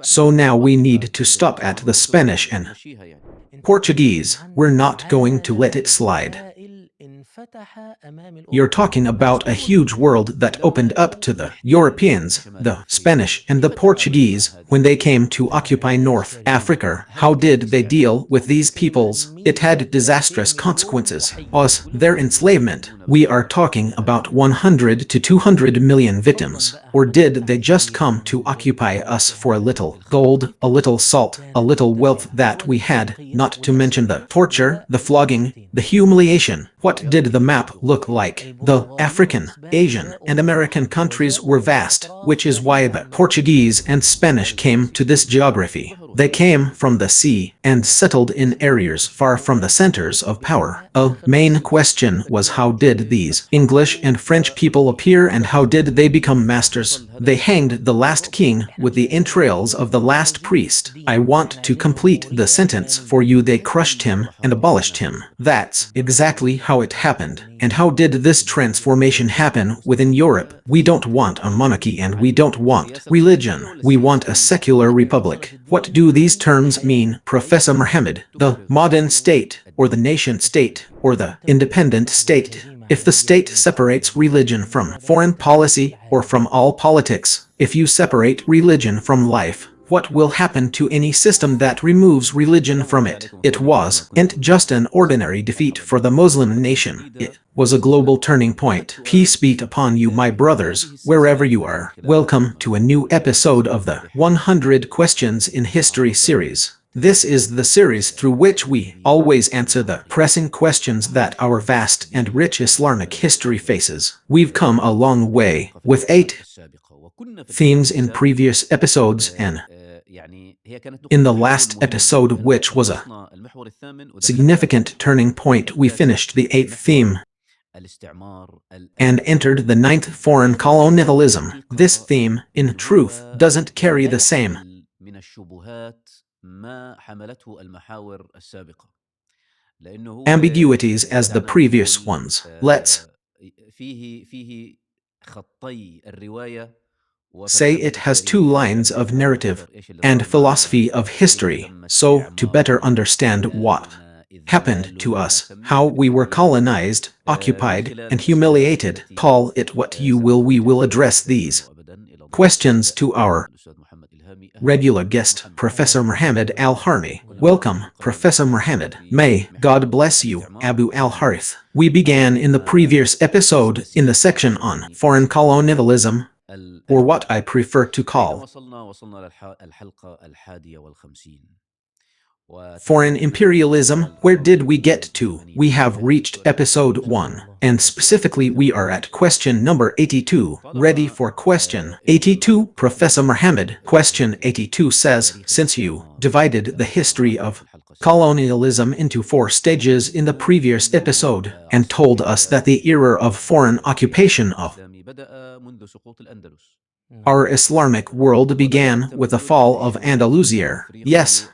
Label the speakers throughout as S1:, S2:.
S1: So now we need to stop at the Spanish and Portuguese. We're not going to let it slide. You're talking about a huge world that opened up to the Europeans, the Spanish and the Portuguese, when they came to occupy North Africa. How did they deal with these peoples? It had disastrous consequences. Us, their enslavement. We are talking about 100 to 200 million victims. Or did they just come to occupy us for a little gold, a little salt, a little wealth that we had, not to mention the torture, the flogging, the humiliation? What did the map look like? The African, Asian, and American countries were vast, which is why the Portuguese and Spanish came to this geography. They came from the sea and settled in areas far from the centers of power. A main question was, how did these English and French people appear and how did they become masters? They hanged the last king with the entrails of the last priest. I want to complete the sentence for you. They crushed him and abolished him. That's exactly how it happened. And how did this transformation happen within Europe? We don't want a monarchy and we don't want religion. We want a secular republic. What do these terms mean, Professor Mohammed? The modern state, or the nation state, or the independent state? If the state separates religion from foreign policy or from all politics, if you separate religion from life, what will happen to any system that removes religion from it? It wasn't just an ordinary defeat for the Muslim nation. It was a global turning point. Peace be upon you, my brothers, wherever you are. Welcome to a new episode of the 100 Questions in History series. This is the series through which we always answer the pressing questions that our vast and rich Islamic history faces. We've come a long way, with 8 themes in previous episodes, and in the last episode, which was a significant turning point, we finished the 8th theme and entered the 9th, foreign colonialism. This theme, in truth, doesn't carry the same ambiguities as the previous ones. Let's say it has 2 lines of narrative and philosophy of history. So, to better understand what happened to us, how we were colonized, occupied, and humiliated, call it what you will, we will address these questions to our regular guest, Professor Mohammed Al-Harni. Welcome, Professor Mohammed. May God bless you, Abu Al-Harith. We began in the previous episode in the section on foreign colonialism, or what I prefer to call foreign imperialism. Where did we get to? We have reached episode 1, and specifically we are at question number 82. Ready for question 82, Professor Mohammed? Question 82 says, since you divided the history of colonialism into 4 stages in the previous episode, and told us that the era of foreign occupation of our Islamic world began with the fall of Andalusia. Yes.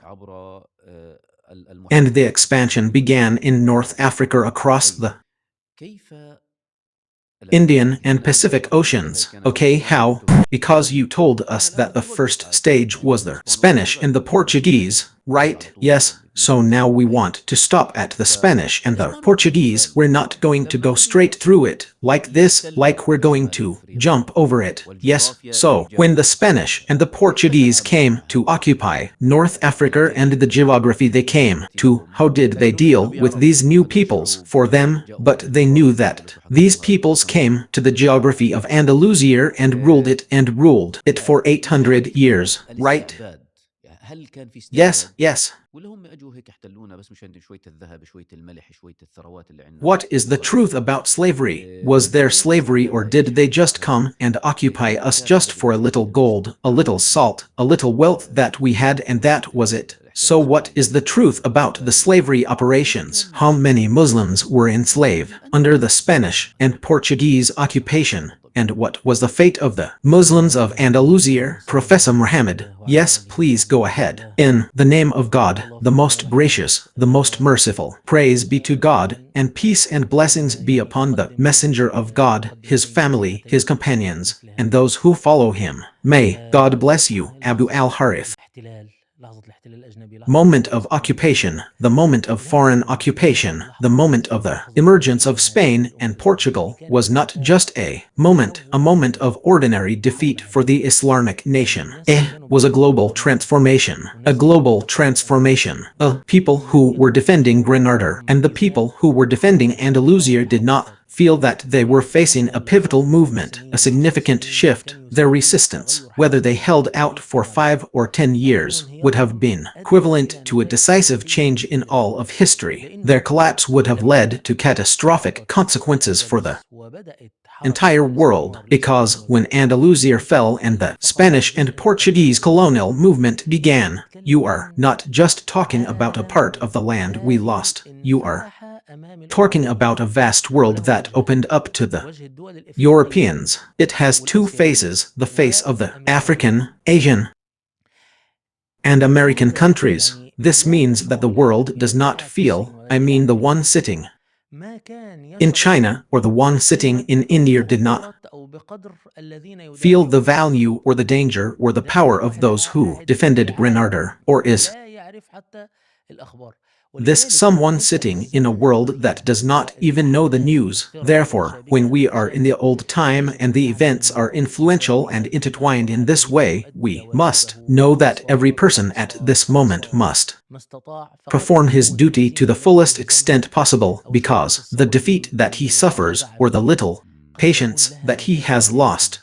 S1: And the expansion began in North Africa across the Indian and Pacific Oceans. Okay, how? Because you told us that the first stage was the Spanish and the Portuguese, right? Yes. So now we want to stop at the Spanish and the Portuguese. We're not going to go straight through it like this, like we're going to jump over it. Yes, so when the Spanish and the Portuguese came to occupy North Africa and the geography they came to, how did they deal with these new peoples? For them, but they knew that these peoples came to the geography of Andalusia and ruled it for 800 years, right? Yes, yes. What is the truth about slavery? Was there slavery, or did they just come and occupy us just for a little gold, a little salt, a little wealth that we had, and that was it? So what is the truth about the slavery operations? How many Muslims were enslaved under the Spanish and Portuguese occupation? And what was the fate of the Muslims of Andalusia? Professor Mohammed, yes, please go ahead. In the name of God, the most gracious, the most merciful, praise be to God, and peace and blessings be upon the messenger of God, his family, his companions, and those who follow him. May God bless you, Abu al-Harith. Moment of occupation, the moment of foreign occupation, the moment of the emergence of Spain and Portugal was not just a moment of ordinary defeat for the Islamic nation. It was a global transformation. A global transformation. The people who were defending Granada and the people who were defending Andalusia did not feel that they were facing a pivotal movement, a significant shift. Their resistance, whether they held out for 5 or 10 years, would have been equivalent to a decisive change in all of history. Their collapse would have led to catastrophic consequences for the entire world, because when Andalusia fell and the Spanish and Portuguese colonial movement began, you are not just talking about a part of the land we lost, you are talking about a vast world that opened up to the Europeans. It has two faces, the face of the African, Asian, and American countries. This means that the world does not feel, I mean the one sitting in China or the one sitting in India did not feel the value or the danger or the power of those who defended Granada, or is this someone sitting in a world that does not even know the news. Therefore, when we are in the old time and the events are influential and intertwined in this way, we must know that every person at this moment must perform his duty to the fullest extent possible, because the defeat that he suffers or the little patience that he has lost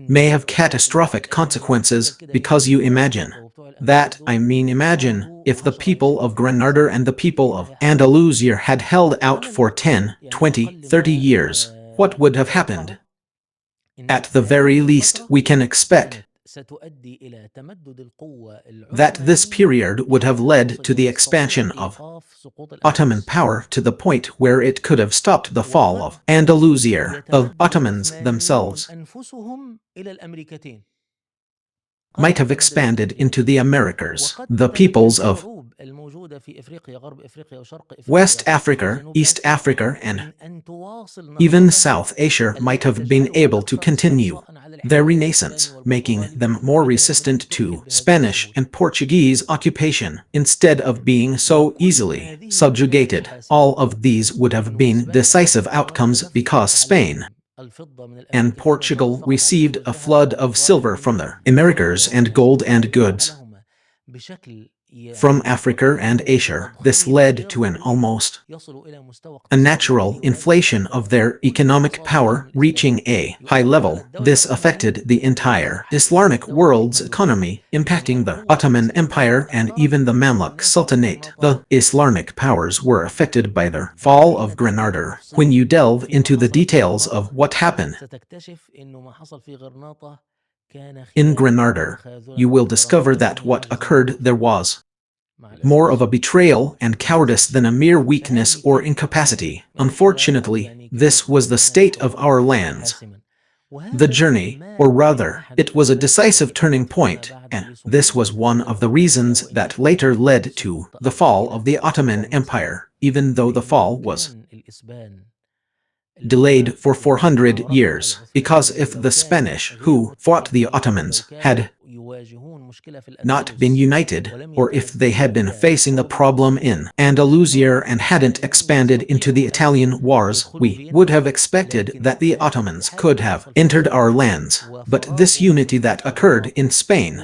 S1: may have catastrophic consequences, because you imagine that, I mean imagine, if the people of Granada and the people of Andalusia had held out for 10, 20, 30 years, what would have happened? At the very least, we can expect that this period would have led to the expansion of Ottoman power to the point where it could have stopped the fall of Andalusia. The Ottomans themselves might have expanded into the Americas. The peoples of West Africa, East Africa, and even South Asia might have been able to continue their renaissance, making them more resistant to Spanish and Portuguese occupation instead of being so easily subjugated. All of these would have been decisive outcomes, because Spain and Portugal received a flood of silver from the Americas and gold and goods from Africa and Asia. This led to an almost unnatural inflation of their economic power, reaching a high level. This affected the entire Islamic world's economy, impacting the Ottoman Empire and even the Mamluk Sultanate. The Islamic powers were affected by the fall of Granada. When you delve into the details of what happened in Granada, you will discover that what occurred there was more of a betrayal and cowardice than a mere weakness or incapacity. Unfortunately, this was the state of our lands. The journey, or rather, it was a decisive turning point, and this was one of the reasons that later led to the fall of the Ottoman Empire, even though the fall was delayed for 400 years, because if the Spanish who fought the Ottomans had not been united, or if they had been facing a problem in Andalusia and hadn't expanded into the Italian wars, we would have expected that the Ottomans could have entered our lands. But this unity that occurred in Spain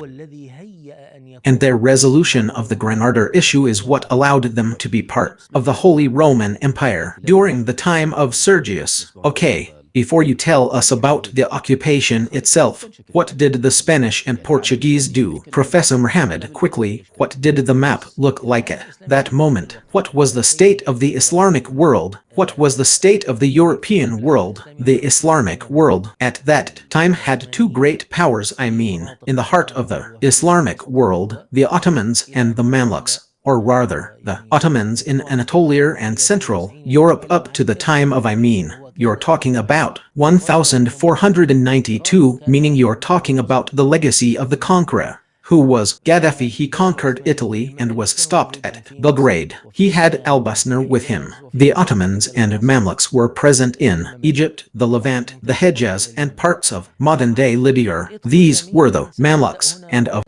S1: and their resolution of the Granada issue is what allowed them to be part of the Holy Roman Empire during the time of Sergius. Okay, before you tell us about the occupation itself, what did the Spanish and Portuguese do? Professor Muhammad, quickly, what did the map look like at that moment? What was the state of the Islamic world? What was the state of the European world? The Islamic world at that time had two great powers, I mean, in the heart of the Islamic world, the Ottomans and the Mamluks, or rather, the Ottomans in Anatolia and Central Europe up to the time of you're talking about 1492, meaning you're talking about the legacy of the conqueror, who was Gaddafi. He conquered Italy and was stopped at Belgrade. He had al-Basner with him. The Ottomans and Mamluks were present in Egypt, the Levant, the Hejaz, and parts of modern-day Libya. These were the Mamluks, and of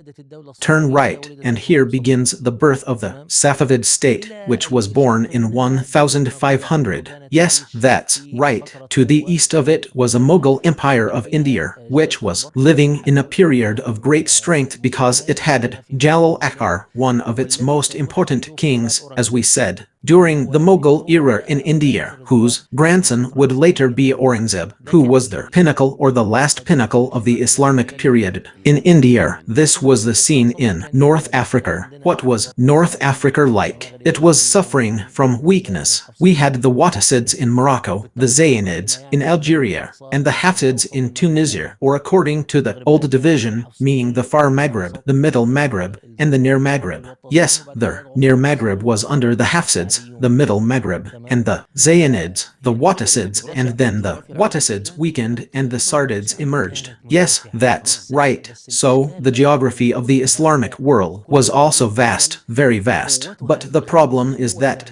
S1: turn right, and here begins the birth of the Safavid state, which was born in 1500. Yes, that's right. To the east of it was a Mughal empire of India, which was living in a period of great strength because it had Jalal Akbar, one of its most important kings, as we said, during the Mughal era in India, whose grandson would later be Aurangzeb, who was the pinnacle or the last pinnacle of the Islamic period. In India, this was the scene in North Africa. What was North Africa like? It was suffering from weakness. We had the Wattasids in Morocco, the Zaynids in Algeria, and the Hafsids in Tunisia, or according to the old division, meaning the far Maghreb, the middle Maghreb, and the near Maghreb. Yes, the near Maghreb was under the Hafsids, the middle Maghreb, and the Zaynids, the Wattasids, and then the Wattasids weakened and the Sardids emerged. Yes, that's right. So, the geography of the Islamic world was also vast, very vast. But the problem is that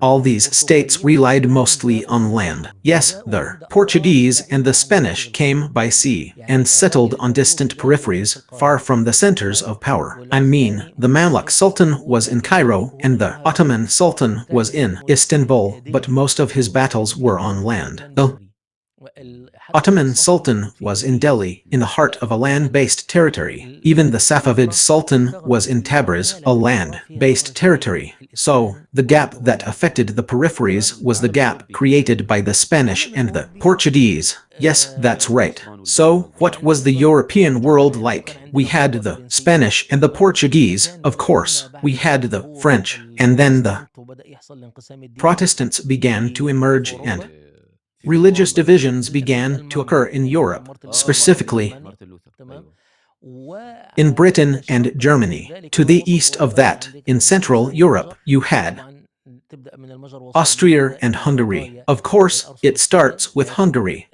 S1: all these states relied mostly on land. Yes, the Portuguese and the Spanish came by sea and settled on distant peripheries, far from the centers of power. I mean, the Mamluk Sultan was in Cairo and the Ottoman Sultan was in Istanbul, but most of his battles were on land. The Ottoman Sultan was in Delhi, in the heart of a land-based territory. Even the Safavid Sultan was in Tabriz, a land-based territory. So, the gap that affected the peripheries was the gap created by the Spanish and the Portuguese. Yes, that's right. So, what was the European world like? We had the Spanish and the Portuguese, of course. We had the French, and then the Protestants began to emerge and religious divisions began to occur in Europe, specifically in Britain and Germany. To the east of that, in Central Europe, you had Austria and Hungary. Of course, it starts with Hungary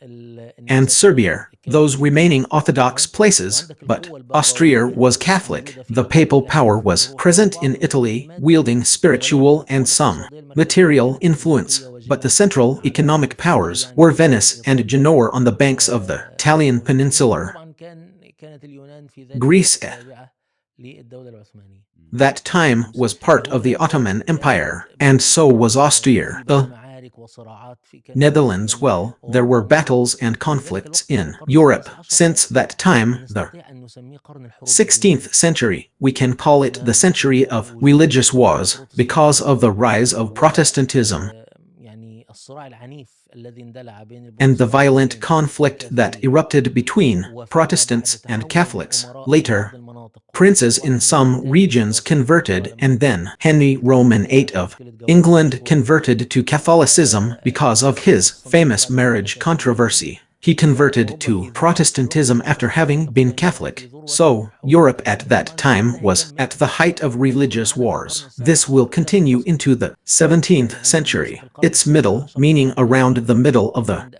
S1: and Serbia, those remaining Orthodox places, but Austria was Catholic. The papal power was present in Italy, wielding spiritual and some material influence, but the central economic powers were Venice and Genoa on the banks of the Italian peninsula. Greece that time was part of the Ottoman Empire, and so was Austria. The Netherlands, well, there were battles and conflicts in Europe since that time, the 16th century. We can call it the century of religious wars because of the rise of Protestantism and the violent conflict that erupted between Protestants and Catholics. Later, princes in some regions converted, and then Henry Roman VIII of England converted to Catholicism because of his famous marriage controversy. He converted to Protestantism after having been Catholic. So, Europe at that time was at the height of religious wars. This will continue into the 17th century. Its middle, meaning around the middle of the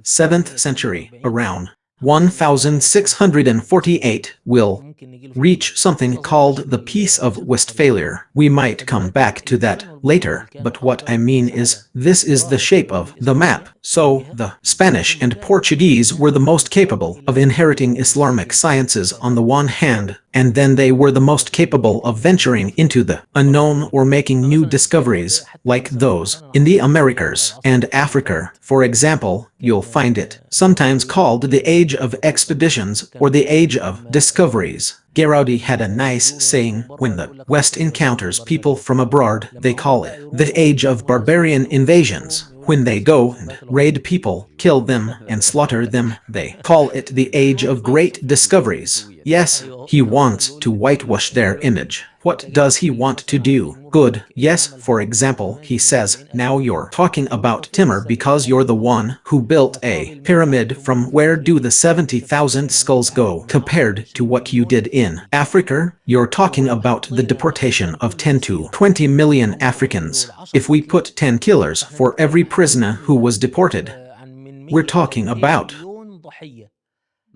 S1: 7th century, around 1648, will reach something called the Peace of Westphalia. We might come back to that later, but what I mean is, this is the shape of the map. So, the Spanish and Portuguese were the most capable of inheriting Islamic sciences on the one hand, and then they were the most capable of venturing into the unknown or making new discoveries, like those in the Americas and Africa. For example, you'll find it sometimes called the Age of Expeditions or the Age of Discoveries. Garibaldi had a nice saying, when the West encounters people from abroad, they call it the Age of Barbarian Invasions. When they go and raid people, kill them, and slaughter them, they call it the Age of Great Discoveries. Yes, he wants to whitewash their image. What does he want to do? Good. Yes, for example, he says, now you're talking about Timur because you're the one who built a pyramid. From where do the 70,000 skulls go compared to what you did in Africa? You're talking about the deportation of 10 to 20 million Africans. If we put 10 killers for every prisoner who was deported, we're talking about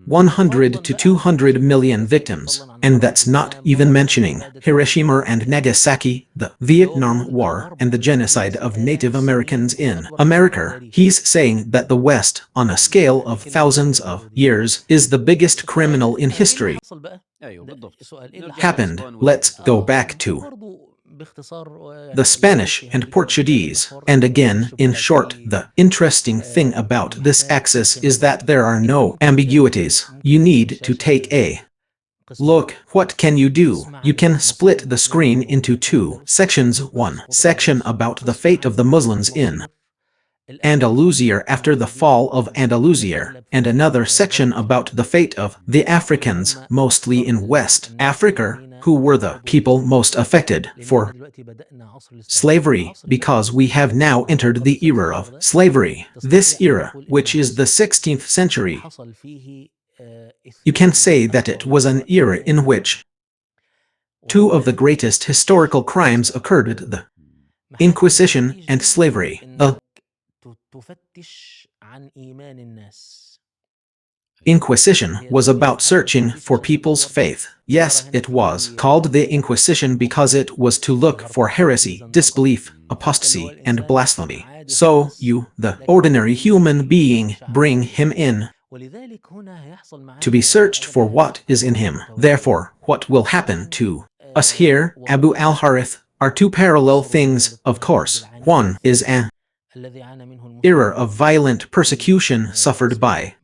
S1: 100 to 200 million victims, and that's not even mentioning Hiroshima and Nagasaki, the Vietnam War, and the genocide of Native Americans in America. He's saying that the West, on a scale of thousands of years, is the biggest criminal in history. Happened. Let's go back to the Spanish and Portuguese. And again, in short, the interesting thing about this axis is that there are no ambiguities. You need to take a look. What can you do? You can split the screen into two sections. One section about the fate of the Muslims in Andalusia after the fall of Andalusia, and another section about the fate of the Africans, mostly in West Africa, who were the people most affected for slavery, because we have now entered the era of slavery. This era, which is the 16th century, you can say that it was an era in which two of the greatest historical crimes occurred: the Inquisition and slavery. The Inquisition was about searching for people's faith. Yes, it was called the Inquisition because it was to look for heresy, disbelief, apostasy, and blasphemy. So you, the ordinary human being, bring him in to be searched for what is in him. Therefore, what will happen to us here, Abu al-Harith, are two parallel things, of course. One is an era of violent persecution suffered by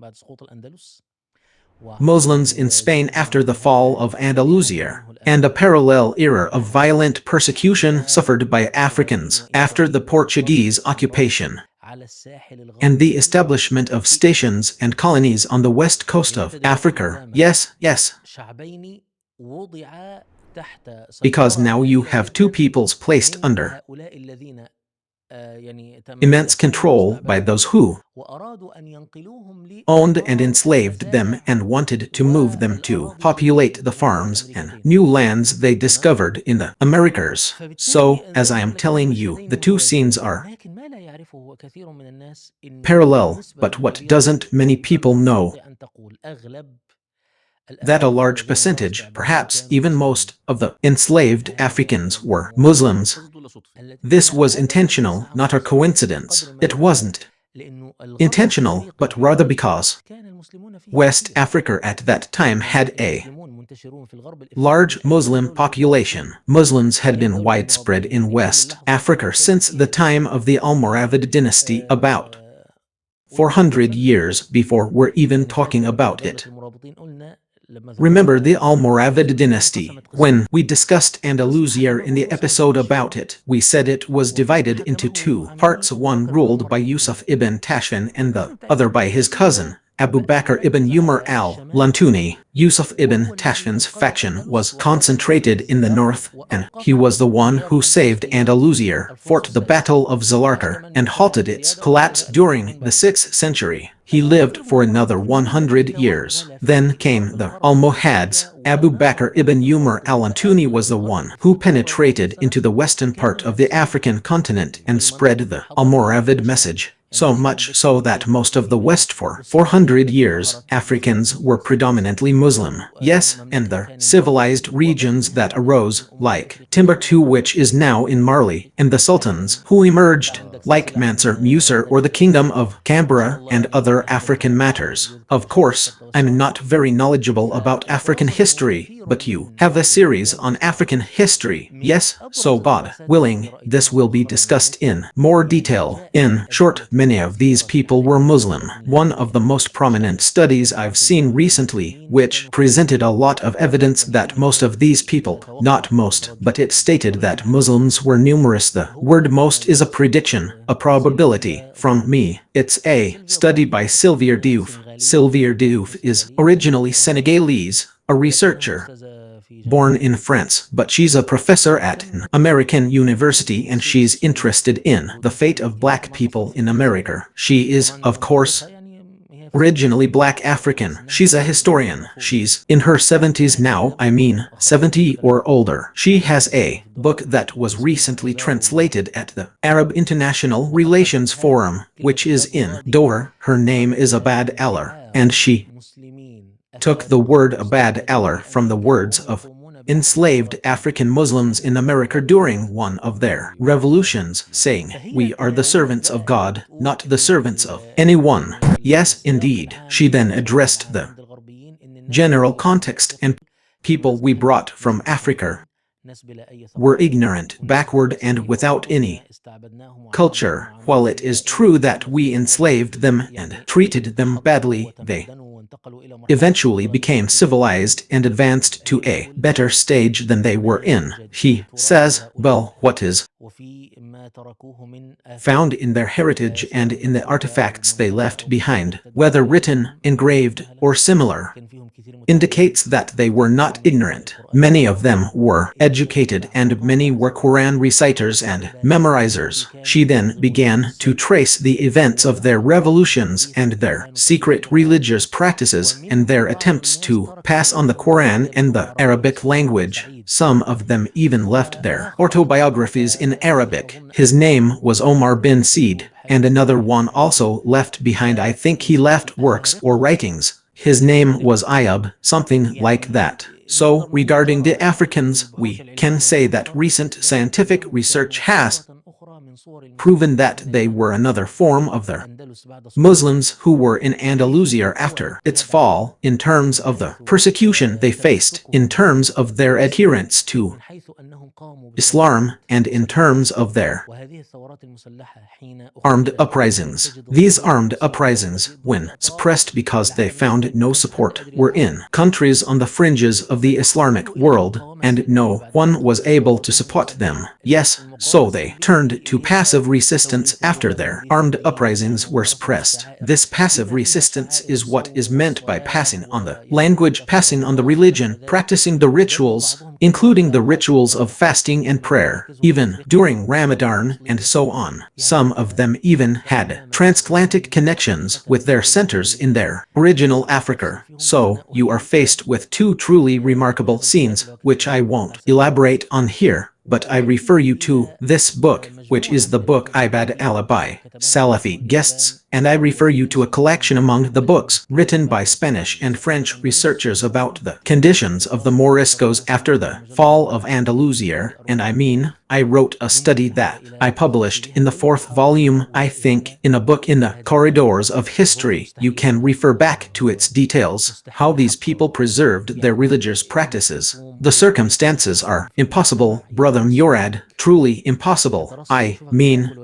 S1: Muslims in Spain after the fall of Andalusia, and a parallel era of violent persecution suffered by Africans after the Portuguese occupation and the establishment of stations and colonies on the west coast of Africa. Yes, yes. Because now you have two peoples placed under immense control by those who owned and enslaved them and wanted to move them to populate the farms and new lands they discovered in the Americas. So, as I am telling you, the two scenes are parallel, but what doesn't many people know that a large percentage, perhaps even most, of the enslaved Africans were Muslims. This was intentional, not a coincidence. It wasn't intentional, but rather because West Africa at that time had a large Muslim population. Muslims had been widespread in West Africa since the time of the Almoravid dynasty, about 400 years before we're even talking about it. Remember the Almoravid dynasty. When we discussed Andalusia in the episode about it, we said it was divided into two parts, one ruled by Yusuf ibn Tashfin and the other by his cousin, Abu Bakr ibn Umar al-Lantuni. Yusuf ibn Tashfin's faction was concentrated in the north, and he was the one who saved Andalusia, fought the Battle of Zalarca, and halted its collapse during the 6th century. He lived for another 100 years. Then came the Almohads. Abu Bakr ibn Umar al-Lantuni was the one who penetrated into the western part of the African continent and spread the Almoravid message. So much so that most of the West for 400 years, Africans were predominantly Muslim. Yes, and the civilized regions that arose, like Timbuktu, which is now in Mali, and the sultans who emerged, like Mansur Musa or the Kingdom of Canberra and other African matters. Of course, I'm not very knowledgeable about African history, but you have a series on African history. Yes, so God willing, this will be discussed in more detail. In short, many of these people were Muslim. One of the most prominent studies I've seen recently, which presented a lot of evidence that most of these people, not most, but it stated that Muslims were numerous. The word most is a prediction, a probability. From me, it's a study by Sylvia Diouf. Sylvia Diouf is originally Senegalese, a researcher born in France, but she's a professor at an American university and she's interested in the fate of black people in America. She is, of course, originally black African. She's a historian. She's in her 70s now, 70 or older. She has a book that was recently translated at the Arab International Relations Forum, which is in Doha. Her name is Abad Allah, and she took the word abad Allah from the words of enslaved African Muslims in America during one of their revolutions, saying, "We are the servants of God, not the servants of anyone." Yes, indeed. She then addressed the general context and people we brought from Africa were ignorant, backward, and without any culture. While it is true that we enslaved them and treated them badly, they eventually became civilized and advanced to a better stage than they were in. He says, well, what is found in their heritage and in the artifacts they left behind, whether written, engraved, or similar, indicates that they were not ignorant. Many of them were educated and many were Quran reciters and memorizers. She then began to trace the events of their revolutions and their secret religious practices and their attempts to pass on the Quran and the Arabic language. Some of them even left their autobiographies in Arabic. His name was Omar bin Said, and another one also left behind. I think he left works or writings. His name was Ayub, something like that. So, regarding the Africans, we can say that recent scientific research has proven that they were another form of the Muslims who were in Andalusia after its fall, in terms of the persecution they faced, in terms of their adherence to Islam, and in terms of their armed uprisings. These armed uprisings, when suppressed because they found no support, were in countries on the fringes of the Islamic world, and no one was able to support them. Yes, so they turned to passive resistance after their armed uprisings were suppressed. This passive resistance is what is meant by passing on the language, passing on the religion, practicing the rituals, including the rituals of fasting and prayer, even during Ramadan and so on. Some of them even had transatlantic connections with their centers in their original Africa. So, you are faced with two truly remarkable scenes, which I won't elaborate on here, but I refer you to this book, which is the book Ibad Allah by Salafi guests, and I refer you to a collection among the books written by Spanish and French researchers about the conditions of the Moriscos after the fall of Andalusia, and I wrote a study that I published in the 4th volume, I think, in a book in the Corridors of History. You can refer back to its details, how these people preserved their religious practices. The circumstances are impossible, brother Murad, truly impossible.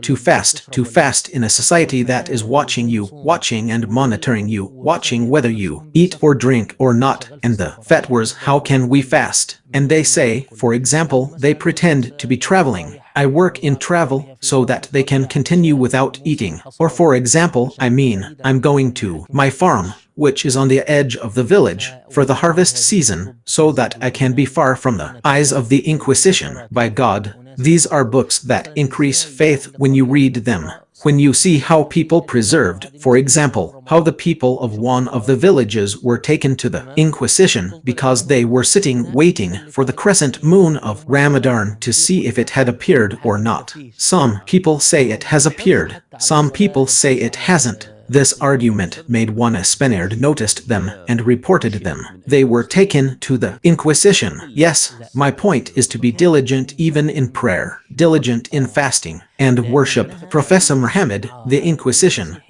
S1: To fast in a society that is watching you, watching and monitoring you, watching whether you eat or drink or not, and the fatwas, how can we fast? And they say, for example, they pretend to be traveling. I work in travel so that they can continue without eating. Or for example, I'm going to my farm, which is on the edge of the village, for the harvest season, so that I can be far from the eyes of the Inquisition. By God, these are books that increase faith when you read them. When you see how people preserved, for example, how the people of one of the villages were taken to the Inquisition because they were sitting waiting for the crescent moon of Ramadan to see if it had appeared or not. Some people say it has appeared, some people say it hasn't. This argument made one Spaniard noticed them and reported them. They were taken to the Inquisition. Yes, my point is to be diligent even in prayer, diligent in fasting and worship. Professor Muhammad, the Inquisition,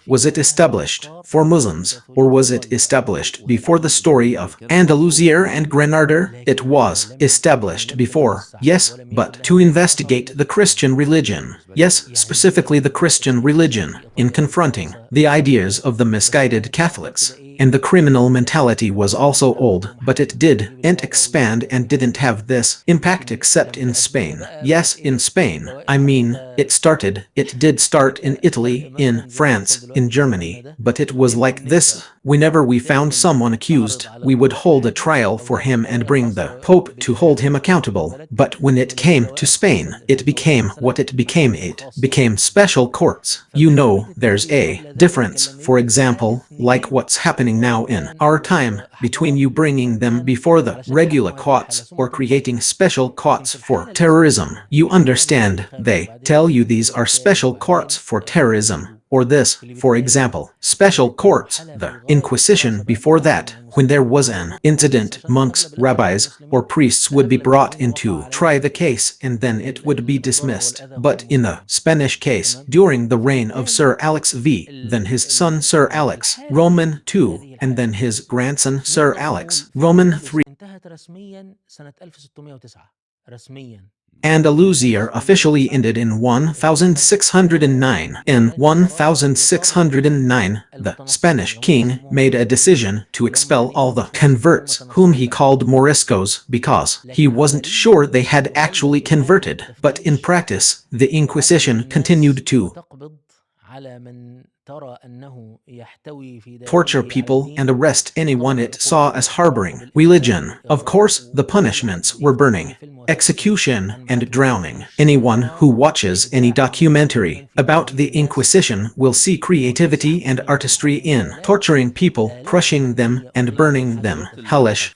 S1: was it established for Muslims, or was it established before the story of Andalusia and Granada? It was established before, yes, but to investigate the Christian religion. Yes, specifically the Christian religion, in confronting the ideas of the misguided Catholics. And the criminal mentality was also old, but it didn't expand and didn't have this impact except in Spain. Yes, in Spain. It did start in Italy, in France, in Germany, but it was like this. Whenever we found someone accused, we would hold a trial for him and bring the Pope to hold him accountable. But when it came to Spain, it became what it became. It became special courts. You know, there's a difference, for example, like what's happening now in our time, between you bringing them before the regular courts or creating special courts for terrorism. You understand, they tell you these are special courts for terrorism, or this, for example, special courts, the Inquisition. Before that, when there was an incident, monks, rabbis, or priests would be brought in to try the case and then it would be dismissed. But in the Spanish case, during the reign of Sir Alex V, then his son Sir Alex, Roman II, and then his grandson Sir Alex, Roman III, Andalusia officially ended in 1609. In 1609, the Spanish king made a decision to expel all the converts, whom he called Moriscos, because he wasn't sure they had actually converted. But in practice, the Inquisition continued to torture people and arrest anyone it saw as harboring religion. Of course, the punishments were burning, execution, and drowning. Anyone who watches any documentary about the Inquisition will see creativity and artistry in torturing people, crushing them, and burning them. Hellish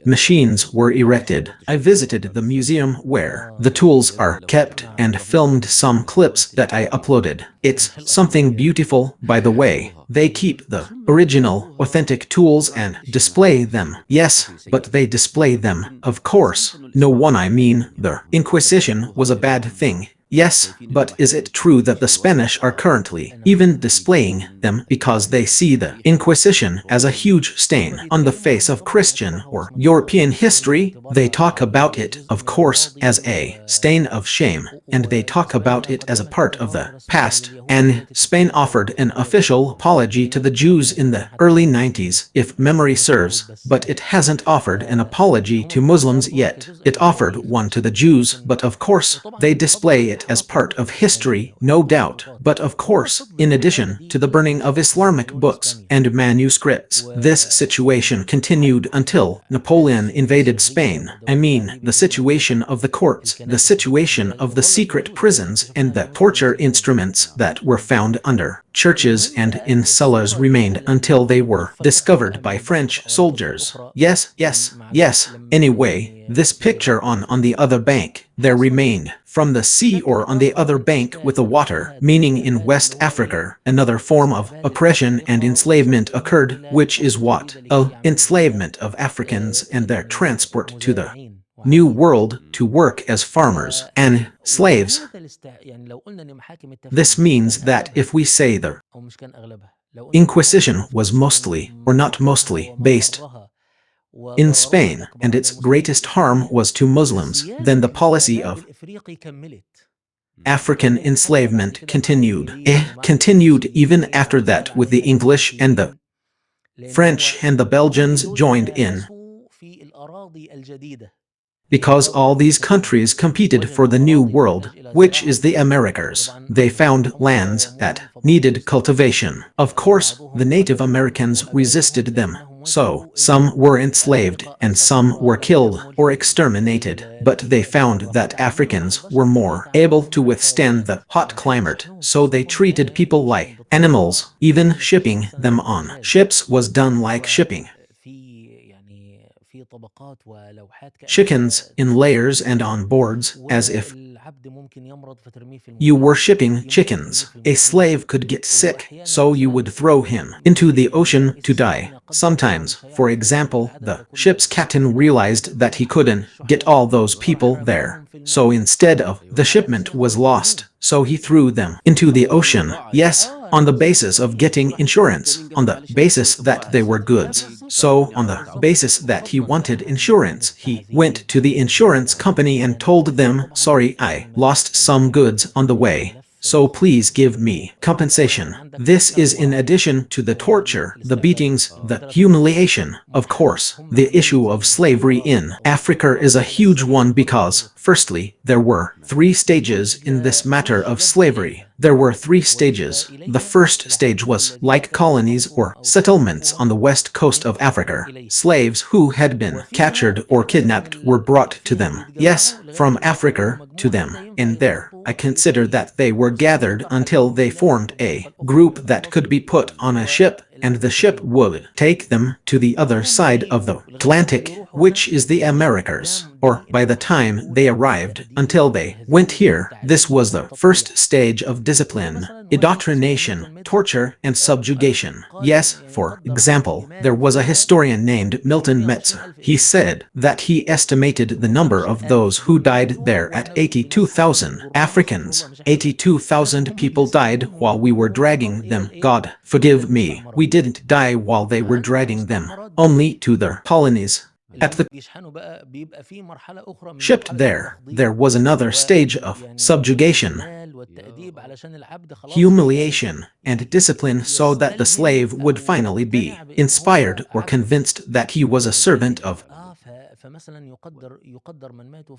S1: machines were erected. I visited the museum where the tools are kept and filmed some clips that I uploaded. It's something beautiful, by the way. They keep the original, authentic tools and display them. Yes, but they display them, of course. No one, I mean, the Inquisition was a bad thing. Yes, but is it true that the Spanish are currently even displaying them because they see the Inquisition as a huge stain on the face of Christian or European history? They talk about it, of course, as a stain of shame, and they talk about it as a part of the past. And Spain offered an official apology to the Jews in the early 90s, if memory serves, but it hasn't offered an apology to Muslims yet. It offered one to the Jews, but of course, they display it as part of history, no doubt. But of course, in addition to the burning of Islamic books and manuscripts, this situation continued until Napoleon invaded Spain. I mean, the situation of the courts, the situation of the secret prisons, and the torture instruments that were found under churches and in cellars remained until they were discovered by French soldiers. Yes. Anyway, this picture on the other bank, there remained, from the sea or on the other bank with the water, meaning in West Africa, another form of oppression and enslavement occurred, which is what? Enslavement of Africans and their transport to the New World to work as farmers and slaves. This means that if we say the Inquisition was mostly, or not mostly, based in Spain, and its greatest harm was to Muslims, then the policy of African enslavement continued even after that with the English and the French and the Belgians joined in. Because all these countries competed for the New World, which is the Americas. They found lands that needed cultivation. Of course, the Native Americans resisted them. So, some were enslaved and some were killed or exterminated, but they found that Africans were more able to withstand the hot climate, so they treated people like animals. Even shipping them on ships was done like shipping chickens in layers and on boards, as if you were shipping chickens. A slave could get sick, so you would throw him into the ocean to die. Sometimes, for example, the ship's captain realized that he couldn't get all those people there. So instead of, the shipment was lost, so he threw them into the ocean. Yes, on the basis of getting insurance, on the basis that they were goods. So, on the basis that he wanted insurance, he went to the insurance company and told them, sorry, I lost some goods on the way, so please give me compensation. This is in addition to the torture, the beatings, the humiliation. Of course, the issue of slavery in Africa is a huge one because, firstly, there were 3 stages in this matter of slavery. There were 3 stages. The first stage was like colonies or settlements on the west coast of Africa. Slaves who had been captured or kidnapped were brought to them. Yes, from Africa to them. And there, I consider that they were gathered until they formed a group that could be put on a ship, and the ship would take them to the other side of the Atlantic, which is the Americas, or by the time they arrived, until they went here. This was the first stage of discipline. indoctrination, torture, and subjugation. Yes, for example, there was a historian named Milton Metzer. He said that he estimated the number of those who died there at 82,000 Africans. 82,000 people died while we were dragging them. God, forgive me, we didn't die while they were dragging them, only to their colonies. At the shipped there, there was another stage of subjugation, humiliation, and discipline so that the slave would finally be inspired or convinced that he was a servant of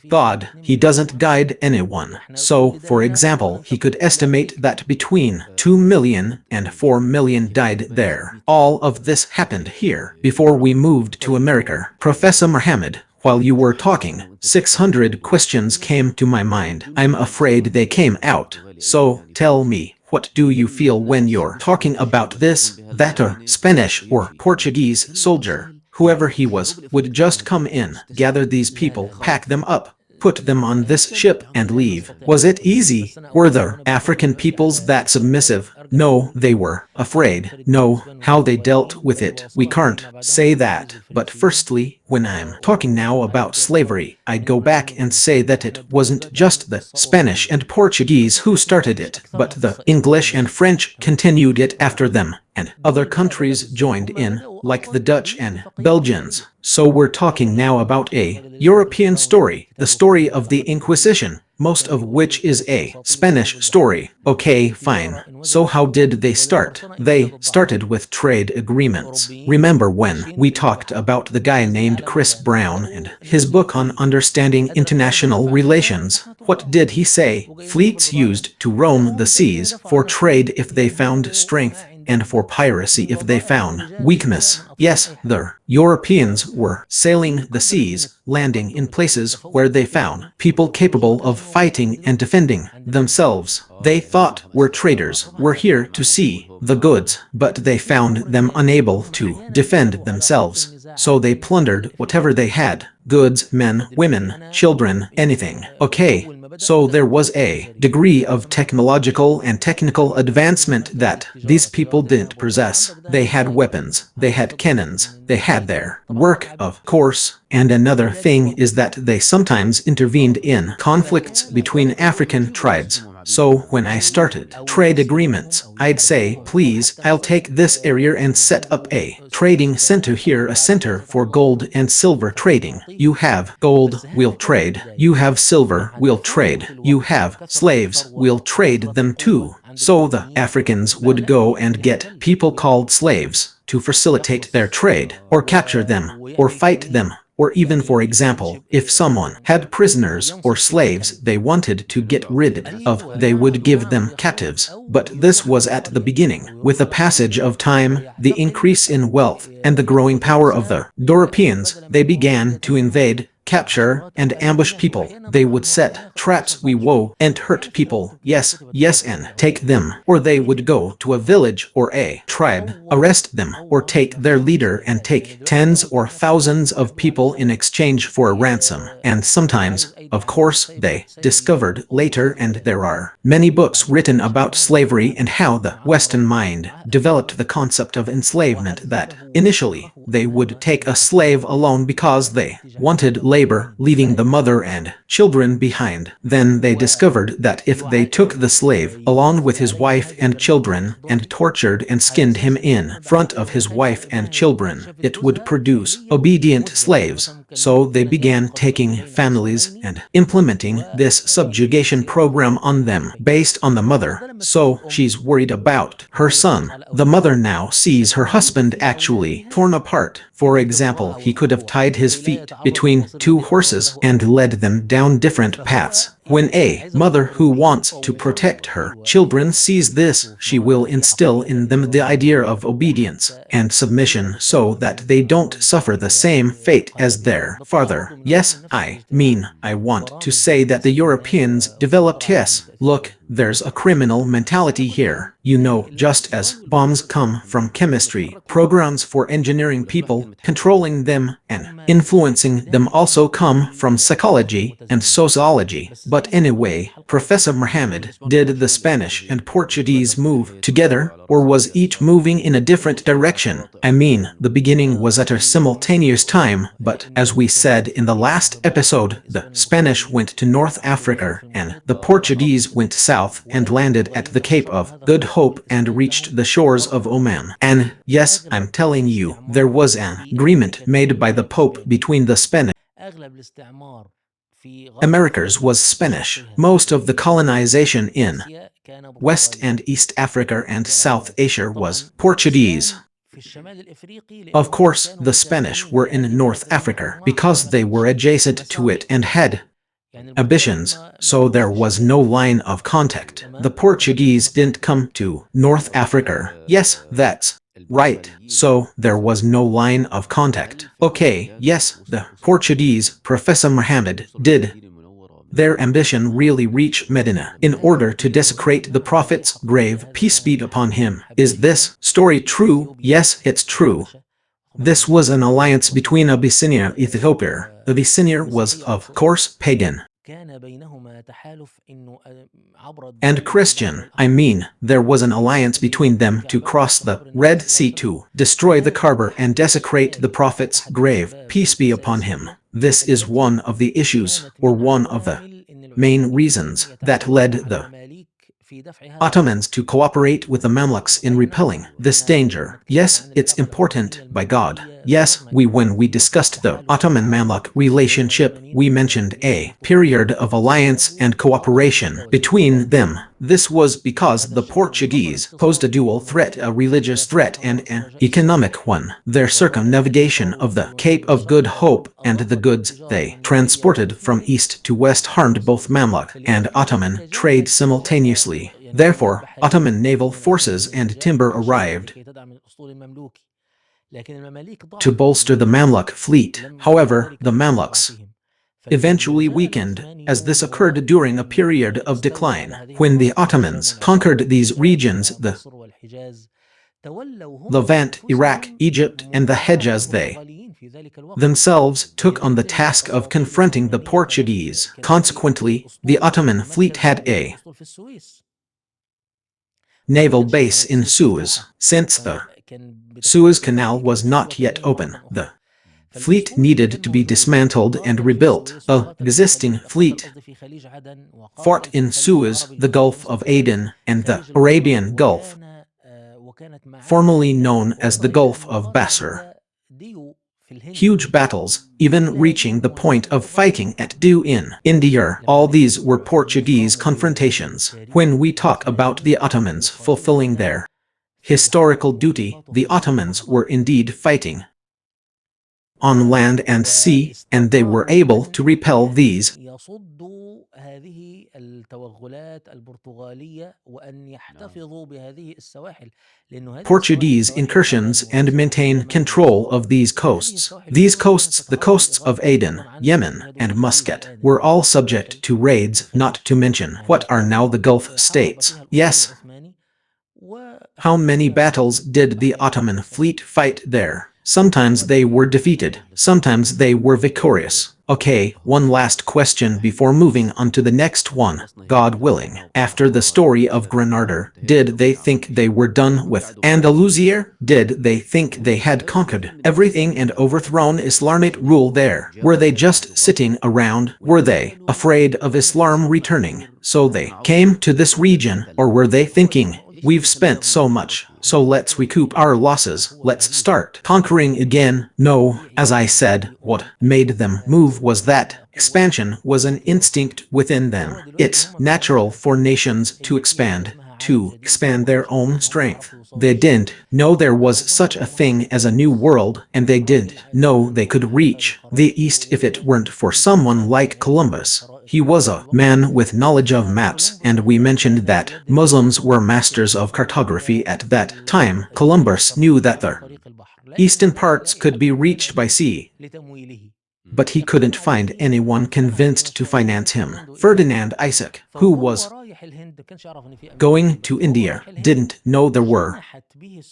S1: God. He doesn't guide anyone. So, for example, he could estimate that between 2 million and 4 million died there. All of this happened here before we moved to America. Professor Muhammad, while you were talking, 600 questions came to my mind. I'm afraid they came out. So, tell me, what do you feel when you're talking about this, that, or Spanish or Portuguese soldier, whoever he was, would just come in, gather these people, pack them up, put them on this ship, and leave? Was it easy? Were the African peoples that submissive? No, they were afraid. No, how they dealt with it, we can't say that. But firstly, when I'm talking now about slavery, I'd go back and say that it wasn't just the Spanish and Portuguese who started it, but the English and French continued it after them, and other countries joined in, like the Dutch and Belgians. So we're talking now about a European story, the story of the Inquisition, most of which is a Spanish story. Okay, fine. So how did they start? They started with trade agreements. Remember when we talked about the guy named Chris Brown and his book on understanding international relations? What did he say? Fleets used to roam the seas for trade if they found strength, and for piracy if they found weakness. Yes, the Europeans were sailing the seas, landing in places where they found people capable of fighting and defending themselves. They thought we're traders, we're here to see the goods, but they found them unable to defend themselves. So they plundered whatever they had, goods, men, women, children, anything. Okay. So there was a degree of technological and technical advancement that these people didn't possess. They had weapons, they had cannons, they had their work, of course. And another thing is that they sometimes intervened in conflicts between African tribes. So when I started trade agreements, I'd say, please, I'll take this area and set up a trading center here, a center for gold and silver trading. You have gold, we'll trade. You have silver, we'll trade. You have slaves, we'll trade them too. So the Africans would go and get people called slaves to facilitate their trade, or capture them, or fight them. Or even, for example, if someone had prisoners or slaves they wanted to get rid of, they would give them captives. But this was at the beginning. With the passage of time, the increase in wealth, and the growing power of the Europeans, they began to invade, capture, and ambush people. They would set traps, and hurt people. Yes, and take them. Or they would go to a village or a tribe, arrest them, or take their leader and take tens or thousands of people in exchange for a ransom. And sometimes, of course, they discovered later, and there are many books written about slavery and how the Western mind developed the concept of enslavement, that initially they would take a slave alone because they wanted labor, leaving the mother and children behind. Then they discovered that if they took the slave along with his wife and children and tortured and skinned him in front of his wife and children, it would produce obedient slaves. So they began taking families and implementing this subjugation program on them based on the mother. So she's worried about her son. The mother now sees her husband actually torn apart. For example, he could have tied his feet between two horses and led them down different paths. When a mother who wants to protect her children sees this, she will instill in them the idea of obedience and submission so that they don't suffer the same fate as their father. Yes, I want to say that the Europeans developed. Yes, look, there's a criminal mentality here. You know, just as bombs come from chemistry, programs for engineering people, controlling them, and influencing them also come from psychology and sociology. But But anyway, Professor Muhammad, did the Spanish and Portuguese move together, or was each moving in a different direction? I mean, the beginning was at a simultaneous time, but as we said in the last episode, the Spanish went to North Africa and the Portuguese went south and landed at the Cape of Good Hope and reached the shores of Oman. And yes, I'm telling you, there was an agreement made by the Pope between the Spanish Americas was Spanish. Most of the colonization in West and East Africa and South Asia was Portuguese. Of course, the Spanish were in North Africa because they were adjacent to it and had ambitions, so there was no line of contact. The Portuguese didn't come to North Africa. Yes, that's right, so there was no line of contact. Okay, yes, the Portuguese, Professor Muhammad, did their ambition really reach Medina in order to desecrate the Prophet's grave, peace be upon him. Is this story true? Yes, it's true. This was an alliance between Abyssinia and Ethiopia. Abyssinia was, of course, pagan and Christian. I mean, there was an alliance between them to cross the Red Sea to destroy the Kaaba and desecrate the Prophet's grave, peace be upon him. This is one of the issues, or one of the main reasons, that led the Ottomans to cooperate with the Mamluks in repelling this danger. Yes, it's important, by God. Yes, when we discussed the Ottoman-Mamluk relationship, we mentioned a period of alliance and cooperation between them. This was because the Portuguese posed a dual threat, a religious threat and an economic one. Their circumnavigation of the Cape of Good Hope and the goods they transported from east to west harmed both Mamluk and Ottoman trade simultaneously. Therefore, Ottoman naval forces and timber arrived to bolster the Mamluk fleet. However, the Mamluks eventually weakened, as this occurred during a period of decline. When the Ottomans conquered these regions, the Levant, Iraq, Egypt, and the Hejaz, they themselves took on the task of confronting the Portuguese. Consequently, the Ottoman fleet had a naval base in Suez. Since the Suez Canal was not yet open, the fleet needed to be dismantled and rebuilt. A existing fleet fought in Suez, the Gulf of Aden, and the Arabian Gulf, formerly known as the Gulf of Basra. Huge battles, even reaching the point of fighting at Deu in India. All these were Portuguese confrontations. When we talk about the Ottomans fulfilling their historical duty, the Ottomans were indeed fighting on land and sea, and they were able to repel these Portuguese incursions and maintain control of these coasts. These coasts, the coasts of Aden, Yemen, and Muscat, were all subject to raids, not to mention what are now the Gulf states. Yes. How many battles did the Ottoman fleet fight there? Sometimes they were defeated, sometimes they were victorious. Okay, one last question before moving on to the next one. God willing, after the story of Granada, did they think they were done with Andalusia? Did they think they had conquered everything and overthrown Islamic rule there? Were they just sitting around? Were they afraid of Islam returning, so they came to this region? Or were they thinking, we've spent so much, so let's recoup our losses, let's start conquering again? No, as I said, what made them move was that expansion was an instinct within them. It's natural for nations to expand their own strength. They didn't know there was such a thing as a new world, and they didn't know they could reach the East if it weren't for someone like Columbus. He was a man with knowledge of maps, and we mentioned that Muslims were masters of cartography at that time. Columbus knew that the eastern parts could be reached by sea, but he couldn't find anyone convinced to finance him. Ferdinand Isaac, who was going to India, didn't know there were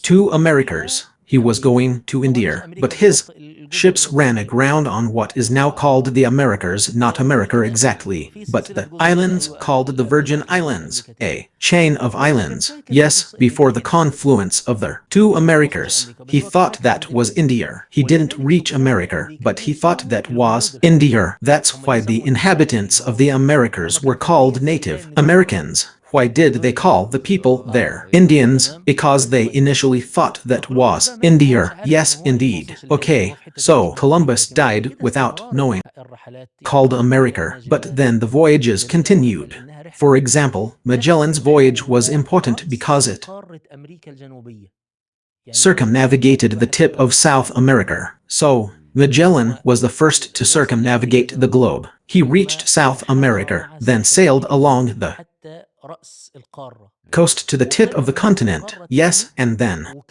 S1: two Americas. He was going to India, but his ships ran aground on what is now called the Americas, not America exactly, but the islands called the Virgin Islands, a chain of islands. Yes, before the confluence of the two Americas. He thought that was India. He didn't reach America, but he thought that was India. That's why the inhabitants of the Americas were called Native Americans. Why did they call the people there Indians? Because they initially thought that was India. Yes, indeed. Okay, so Columbus died without knowing, called America, but then the voyages continued. For example, Magellan's voyage was important because it circumnavigated the tip of South America. So, Magellan was the first to circumnavigate the globe. He reached South America, then sailed along the coast to the tip of the continent. Yes, and then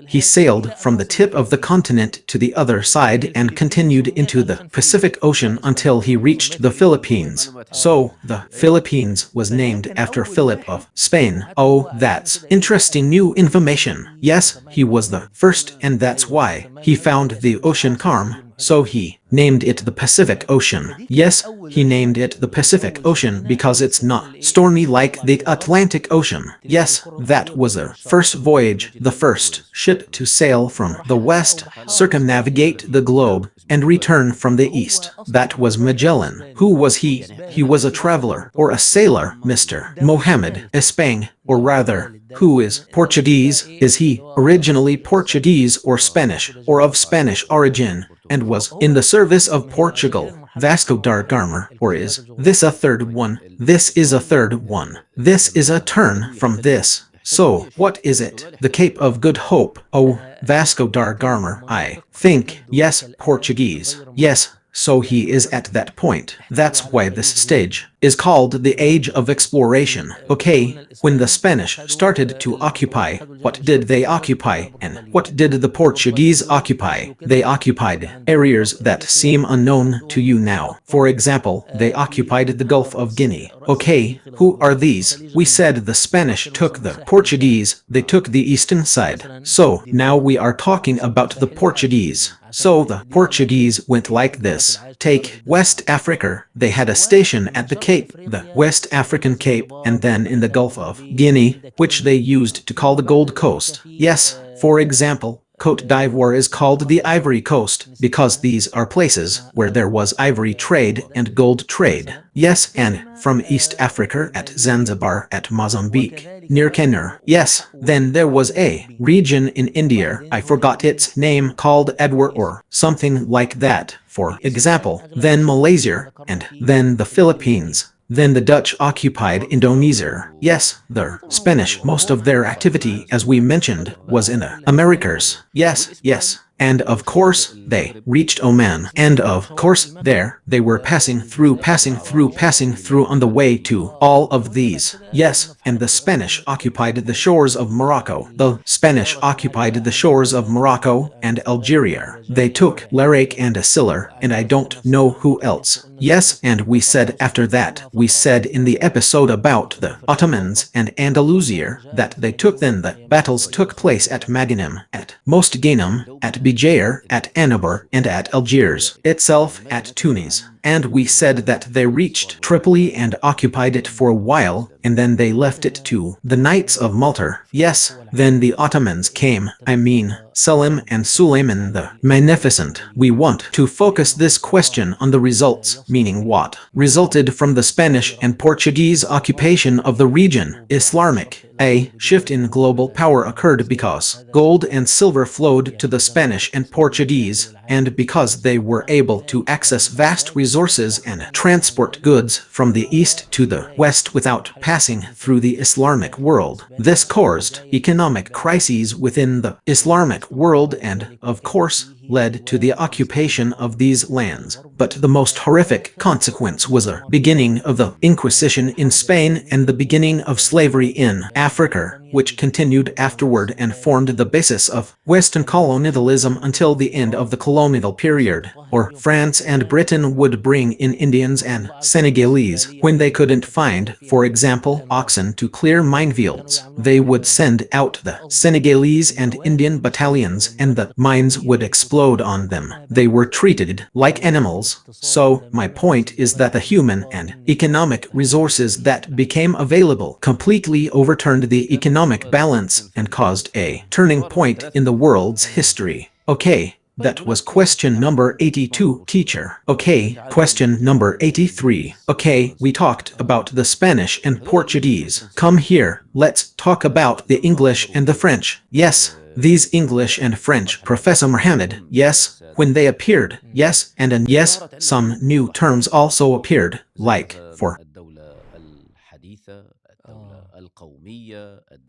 S1: he sailed from the tip of the continent to the other side and continued into the Pacific Ocean until he reached the Philippines. So, the Philippines was named after Philip of Spain. Oh, that's interesting new information. Yes, he was the first, and that's why he found the ocean calm. So he named it the Pacific Ocean. Yes, he named it the Pacific Ocean because it's not stormy like the Atlantic Ocean. Yes, that was the first voyage, the first ship to sail from the west, circumnavigate the globe, and return from the east. That was Magellan. Who was he? He was a traveler, or a sailor, Mr. Mohammed Espang, or rather, who is Portuguese? Is he originally Portuguese or Spanish, or of Spanish origin, and was in the service of Portugal? Vasco da Gama, or is this a third one? This is a third one. This is a turn from this. So, what is it? The Cape of Good Hope. Oh, Vasco da Gama, I think. Yes, Portuguese. Yes, so he is at that point. That's why this stage is called the Age of Exploration. Okay, when the Spanish started to occupy, what did they occupy, and what did the Portuguese occupy? They occupied areas that seem unknown to you now. For example, they occupied the Gulf of Guinea. Okay, who are these? We said the Spanish took the Portuguese, they took the eastern side. So, now we are talking about the Portuguese. So the Portuguese went like this. Take West Africa. They had a station at the Cape, the West African Cape, and then in the Gulf of Guinea, which they used to call the Gold Coast. Yes, for example, Côte d'Ivoire is called the Ivory Coast because these are places where there was ivory trade and gold trade. Yes, and from East Africa at Zanzibar at Mozambique, near Kenya. Yes, then there was a region in India, I forgot its name, called Edward or something like that, for example. Then Malaysia, and then the Philippines. Then the Dutch occupied Indonesia. Yes, the Spanish, most of their activity, as we mentioned, was in the Americas. Yes, yes. And of course, they reached Oman. And of course, there, they were passing through on the way to all of these. Yes, and the Spanish occupied the shores of Morocco. The Spanish occupied the shores of Morocco and Algeria. They took Larnaca and Silla, and I don't know who else. Yes, and we said after that, we said in the episode about the Ottomans and Andalusia, that they took then the battles took place at Maganem, at Mostaganem, at Béjair, at Annaba, and at Algiers itself, at Tunis. And we said that they reached Tripoli and occupied it for a while, and then they left it to the Knights of Malta. Yes, then the Ottomans came, I mean, Selim and Suleiman the Magnificent. We want to focus this question on the results, meaning what resulted from the Spanish and Portuguese occupation of the region. Islamic. A shift in global power occurred because gold and silver flowed to the Spanish and Portuguese, and because they were able to access vast resources and transport goods from the east to the west without passing through the Islamic world. This caused economic crises within the Islamic world and, of course, led to the occupation of these lands, but the most horrific consequence was the beginning of the Inquisition in Spain and the beginning of slavery in Africa, which continued afterward and formed the basis of Western colonialism until the end of the colonial period, or France and Britain would bring in Indians and Senegalese when they couldn't find, for example, oxen to clear minefields. They would send out the Senegalese and Indian battalions and the mines would explode on them. They were treated like animals. So, my point is that the human and economic resources that became available completely overturned the economic balance and caused a turning point in the world's history. Okay. That was question number 82, teacher. Okay, question number 83. Okay, we talked about the Spanish and Portuguese. Come here, let's talk about the English and the French. Yes, these English and French, Professor Mohammed. Yes, when they appeared. Yes, and yes, some new terms also appeared, like, for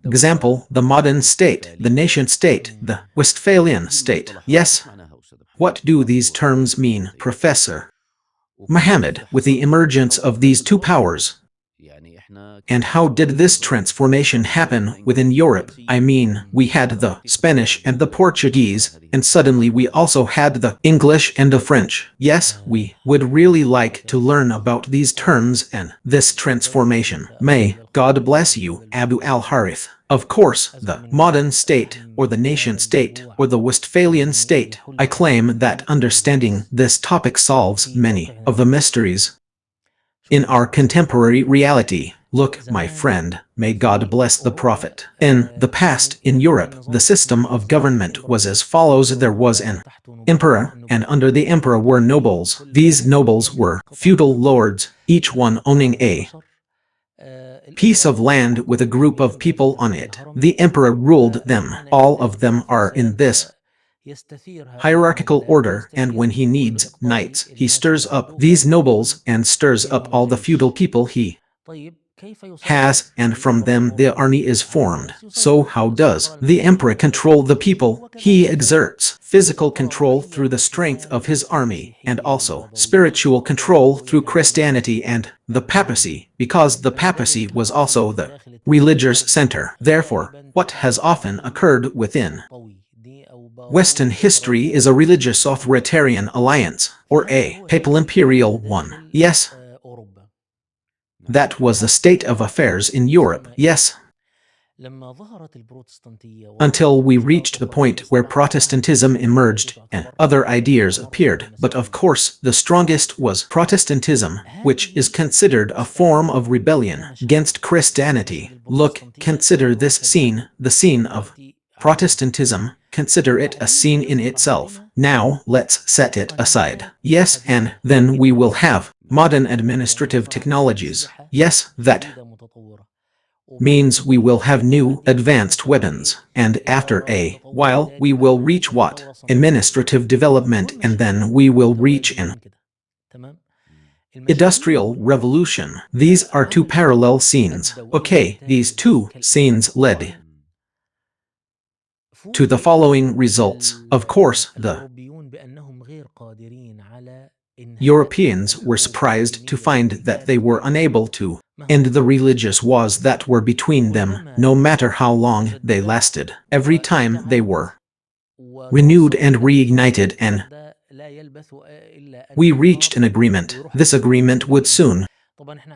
S1: example, the modern state, the nation-state, the Westphalian state. Yes. What do these terms mean, Professor Mohammed, with the emergence of these two powers? And how did this transformation happen within Europe? I mean, we had the Spanish and the Portuguese, and suddenly we also had the English and the French. Yes, we would really like to learn about these terms and this transformation. May God bless you, Abu al-Harith. Of course, the modern state, or the nation-state, or the Westphalian state, I claim that understanding this topic solves many of the mysteries in our contemporary reality. Look, my friend, may God bless the Prophet. In the past, in Europe, the system of government was as follows. There was an emperor, and under the emperor were nobles. These nobles were feudal lords, each one owning a piece of land with a group of people on it. The emperor ruled them. All of them are in this hierarchical order, and when he needs knights, he stirs up these nobles and stirs up all the feudal people he has, and from them the army is formed. So how does the emperor control the people? He exerts physical control through the strength of his army, and also spiritual control through Christianity and the papacy, because the papacy was also the religious center. Therefore, what has often occurred within Western history is a religious authoritarian alliance, or a papal imperial one. Yes, that was the state of affairs in Europe. Yes. Until we reached the point where Protestantism emerged and other ideas appeared. But of course, the strongest was Protestantism, which is considered a form of rebellion against Christianity. Look, consider this scene, the scene of Protestantism. Consider it a scene in itself. Now, let's set it aside. Yes, and then we will have modern administrative technologies. Yes, that means we will have new, advanced weapons, and after a while, we will reach what? Administrative development, and then we will reach an industrial revolution. These are two parallel scenes. Okay, these two scenes led to the following results. Of course, the Europeans were surprised to find that they were unable to end the religious wars that were between them, no matter how long they lasted. Every time they were renewed and reignited, and we reached an agreement. This agreement would soon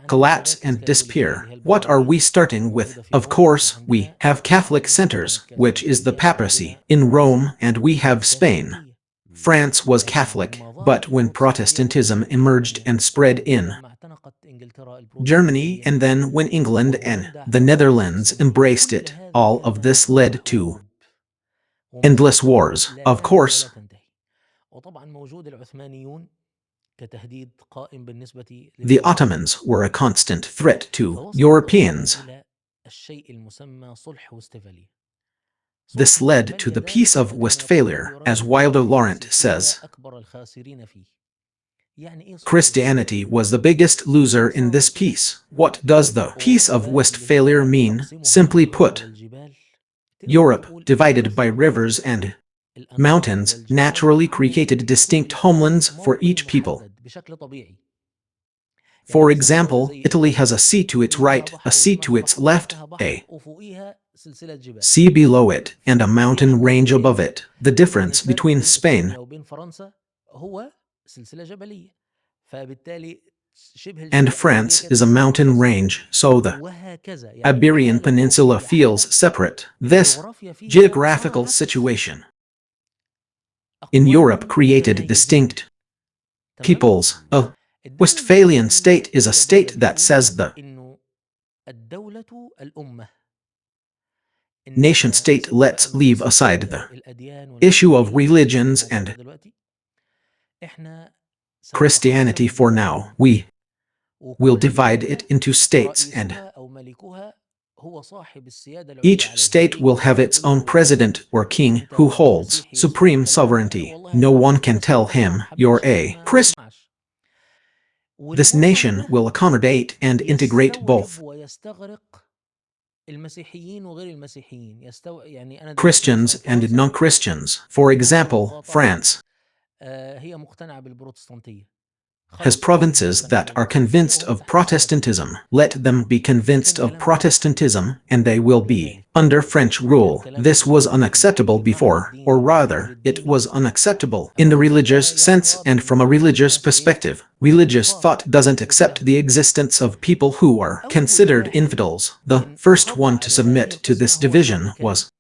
S1: collapse and disappear. What are we starting with? Of course, we have Catholic centers, which is the papacy, in Rome, and we have Spain. France was Catholic, but when Protestantism emerged and spread in Germany, and then when England and the Netherlands embraced it, all of this led to endless wars. Of course, the Ottomans were a constant threat to Europeans. This led to the Peace of Westphalia, as Wilder Laurent says. Christianity was the biggest loser in this peace. What does the Peace of Westphalia mean? Simply put, Europe, divided by rivers and Mountains naturally created distinct homelands for each people. For example, Italy has a sea to its right, a sea to its left, a sea below it, and a mountain range above it. The difference between Spain and France is a mountain range, so the Iberian Peninsula feels separate. This geographical situation in Europe created distinct peoples. A Westphalian state is a state that says the nation-state. Let's leave aside the issue of religions and Christianity for now. We will divide it into states, and each state will have its own president or king who holds supreme sovereignty. No one can tell him, "You're a Christian." This nation will accommodate and integrate both Christians and non-Christians. For example, France has provinces that are convinced of Protestantism. Let them be convinced of Protestantism, and they will be under French rule. This was unacceptable before, or rather, it was unacceptable in the religious sense and from a religious perspective. Religious thought doesn't accept the existence of people who are considered infidels. The first one to submit to this division was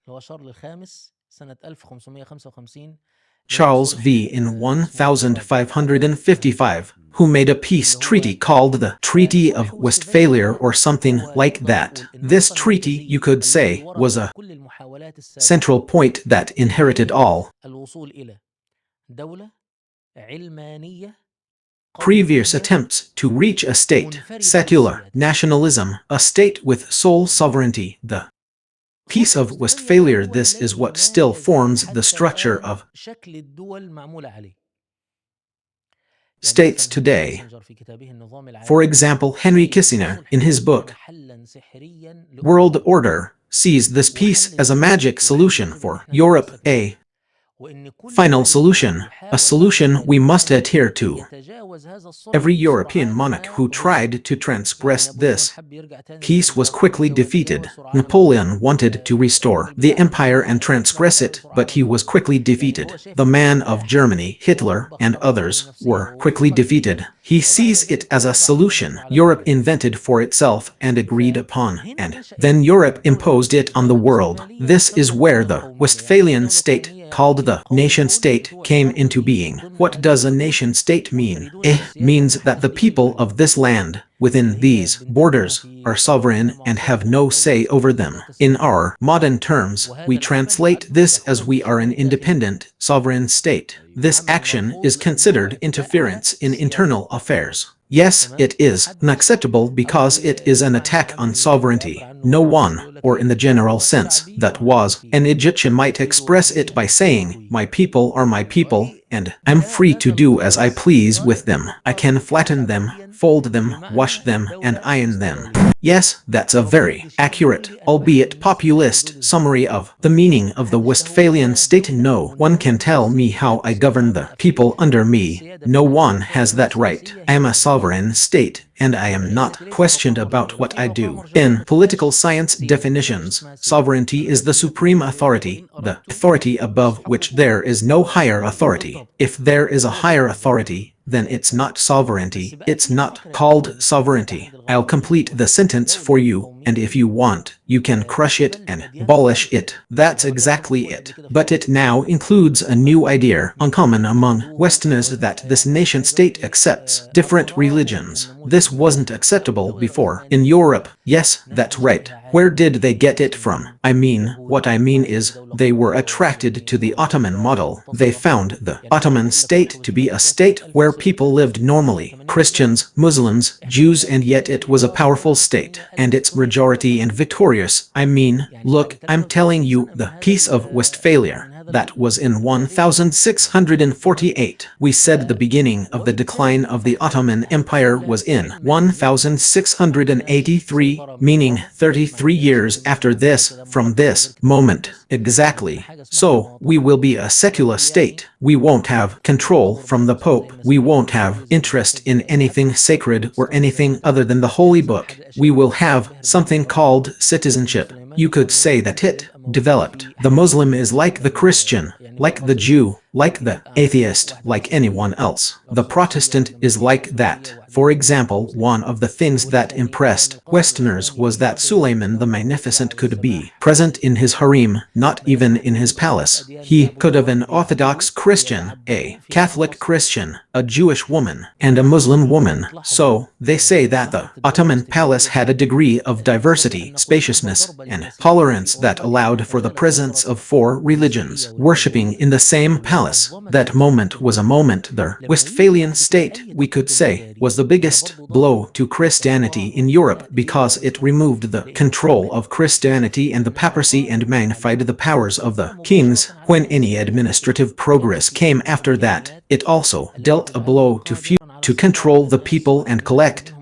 S1: Charles V in 1555, who made a peace treaty called the Treaty of Westphalia or something like that. This treaty, you could say, was a central point that inherited all previous attempts to reach a state, secular nationalism, a state with sole sovereignty. The Peace of Westphalia. This is what still forms the structure of states today. For example, Henry Kissinger, in his book World Order, sees this peace as a magic solution for Europe, a final solution, a solution we must adhere to. Every European monarch who tried to transgress this peace was quickly defeated. Napoleon wanted to restore the empire and transgress it, but he was quickly defeated. The man of Germany, Hitler, and others were quickly defeated. He sees it as a solution Europe invented for itself and agreed upon, and then Europe imposed it on the world. This is where the Westphalian state, called the nation-state, came into being. What does a nation-state mean? It means that the people of this land, within these borders, are sovereign and have no say over them. In our modern terms, we translate this as we are an independent, sovereign state. This action is considered interference in internal affairs. Yes, it is unacceptable because it is an attack on sovereignty. No one, or in the general sense, that was an Egyptian might express it by saying, "My people are my people, and I'm free to do as I please with them. I can flatten them, fold them, wash them, and iron them." Yes, that's a very accurate, albeit populist, summary of the meaning of the Westphalian state. No one can tell me how I govern the people under me. No one has that right. I am a sovereign state, and I am not questioned about what I do. In political science definitions, sovereignty is the supreme authority, the authority above which there is no higher authority. If there is a higher authority, then it's not sovereignty. It's not called sovereignty. I'll complete the sentence for you, and if you want, you can crush it and abolish it. That's exactly it. But it now includes a new idea, uncommon among Westerners, that this nation-state accepts different religions. This wasn't acceptable before. In Europe, yes, that's right. Where did they get it from? What I mean is, they were attracted to the Ottoman model. They found the Ottoman state to be a state where people lived normally, Christians, Muslims, Jews, and yet it was a powerful state, and its majority and victorious. Look, I'm telling you, the Peace of Westphalia, That was in 1648. We said the beginning of the decline of the Ottoman Empire was in 1683, meaning 33 years after this, from this moment. Exactly. So, we will be a secular state. We won't have control from the Pope. We won't have interest in anything sacred or anything other than the Holy Book. We will have something called citizenship. You could say that it developed. The Muslim is like the Christian, like the Jew, like the atheist, like anyone else. The Protestant is like that. For example, one of the things that impressed Westerners was that Suleiman the Magnificent could be present in his harem, not even in his palace. He could have an Orthodox Christian, a Catholic Christian, a Jewish woman, and a Muslim woman. So, they say that the Ottoman palace had a degree of diversity, spaciousness, and tolerance that allowed for the presence of 4 religions worshipping in the same palace. That moment was a moment the Westphalian state, we could say, was the biggest blow to Christianity in Europe because it removed the control of Christianity and the papacy and magnified the powers of the kings. When any administrative progress came after that, it also dealt a blow to control the people and collect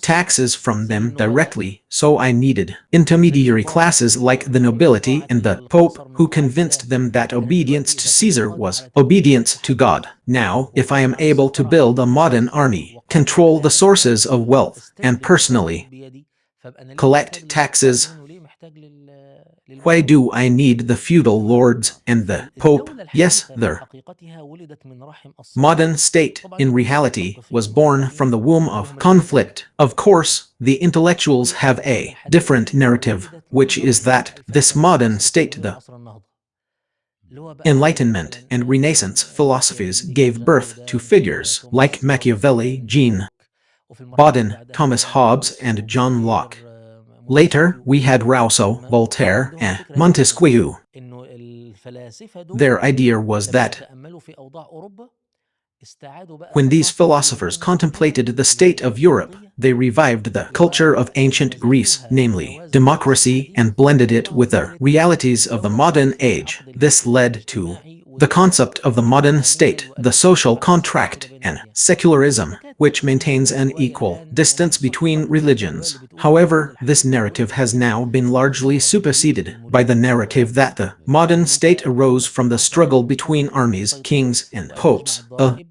S1: taxes from them directly, so I needed intermediary classes like the nobility and the Pope, who convinced them that obedience to Caesar was obedience to God. Now, if I am able to build a modern army, control the sources of wealth, and personally collect taxes, why do I need the feudal lords and the Pope? Yes, the modern state, in reality, was born from the womb of conflict. Of course, the intellectuals have a different narrative, which is that this modern state, the Enlightenment and Renaissance philosophies, gave birth to figures like Machiavelli, Jean Bodin, Thomas Hobbes, and John Locke. Later, we had Rousseau, Voltaire, and Montesquieu. Their idea was that when these philosophers contemplated the state of Europe, they revived the culture of ancient Greece, namely democracy, and blended it with the realities of the modern age. This led to the concept of the modern state, the social contract, and secularism, which maintains an equal distance between religions. However, this narrative has now been largely superseded by the narrative that the modern state arose from the struggle between armies, kings, and popes. A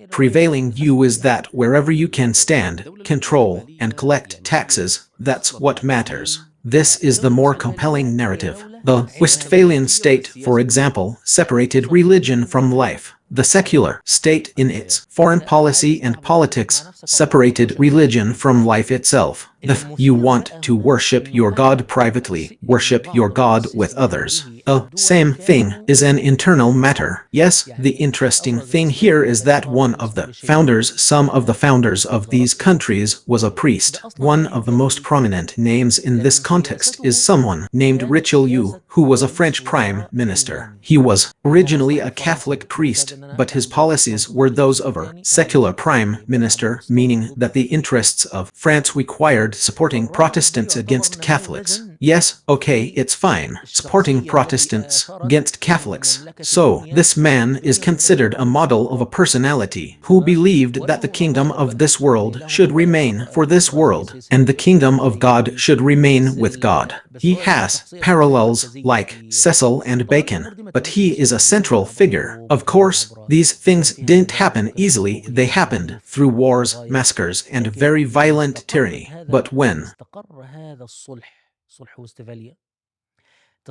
S1: prevailing view is that wherever you can stand, control, and collect taxes, that's what matters. This is the more compelling narrative. The Westphalian state, for example, separated religion from life. The secular state, in its foreign policy and politics, separated religion from life itself. If you want to worship your God privately, worship your God with others. Same thing is an internal matter. Yes, the interesting thing here is that one of the founders, some of the founders of these countries, was a priest. One of the most prominent names in this context is someone named Richelieu, who was a French prime minister. He was originally a Catholic priest, but his policies were those of a secular prime minister, meaning that the interests of France required supporting Protestants against Catholics. Yes, okay, it's fine, supporting Protestants against Catholics. So, this man is considered a model of a personality who believed that the kingdom of this world should remain for this world, and the kingdom of God should remain with God. He has parallels like Cecil and Bacon, but he is a central figure. Of course, these things didn't happen easily. They happened through wars, massacres, and very violent tyranny. But when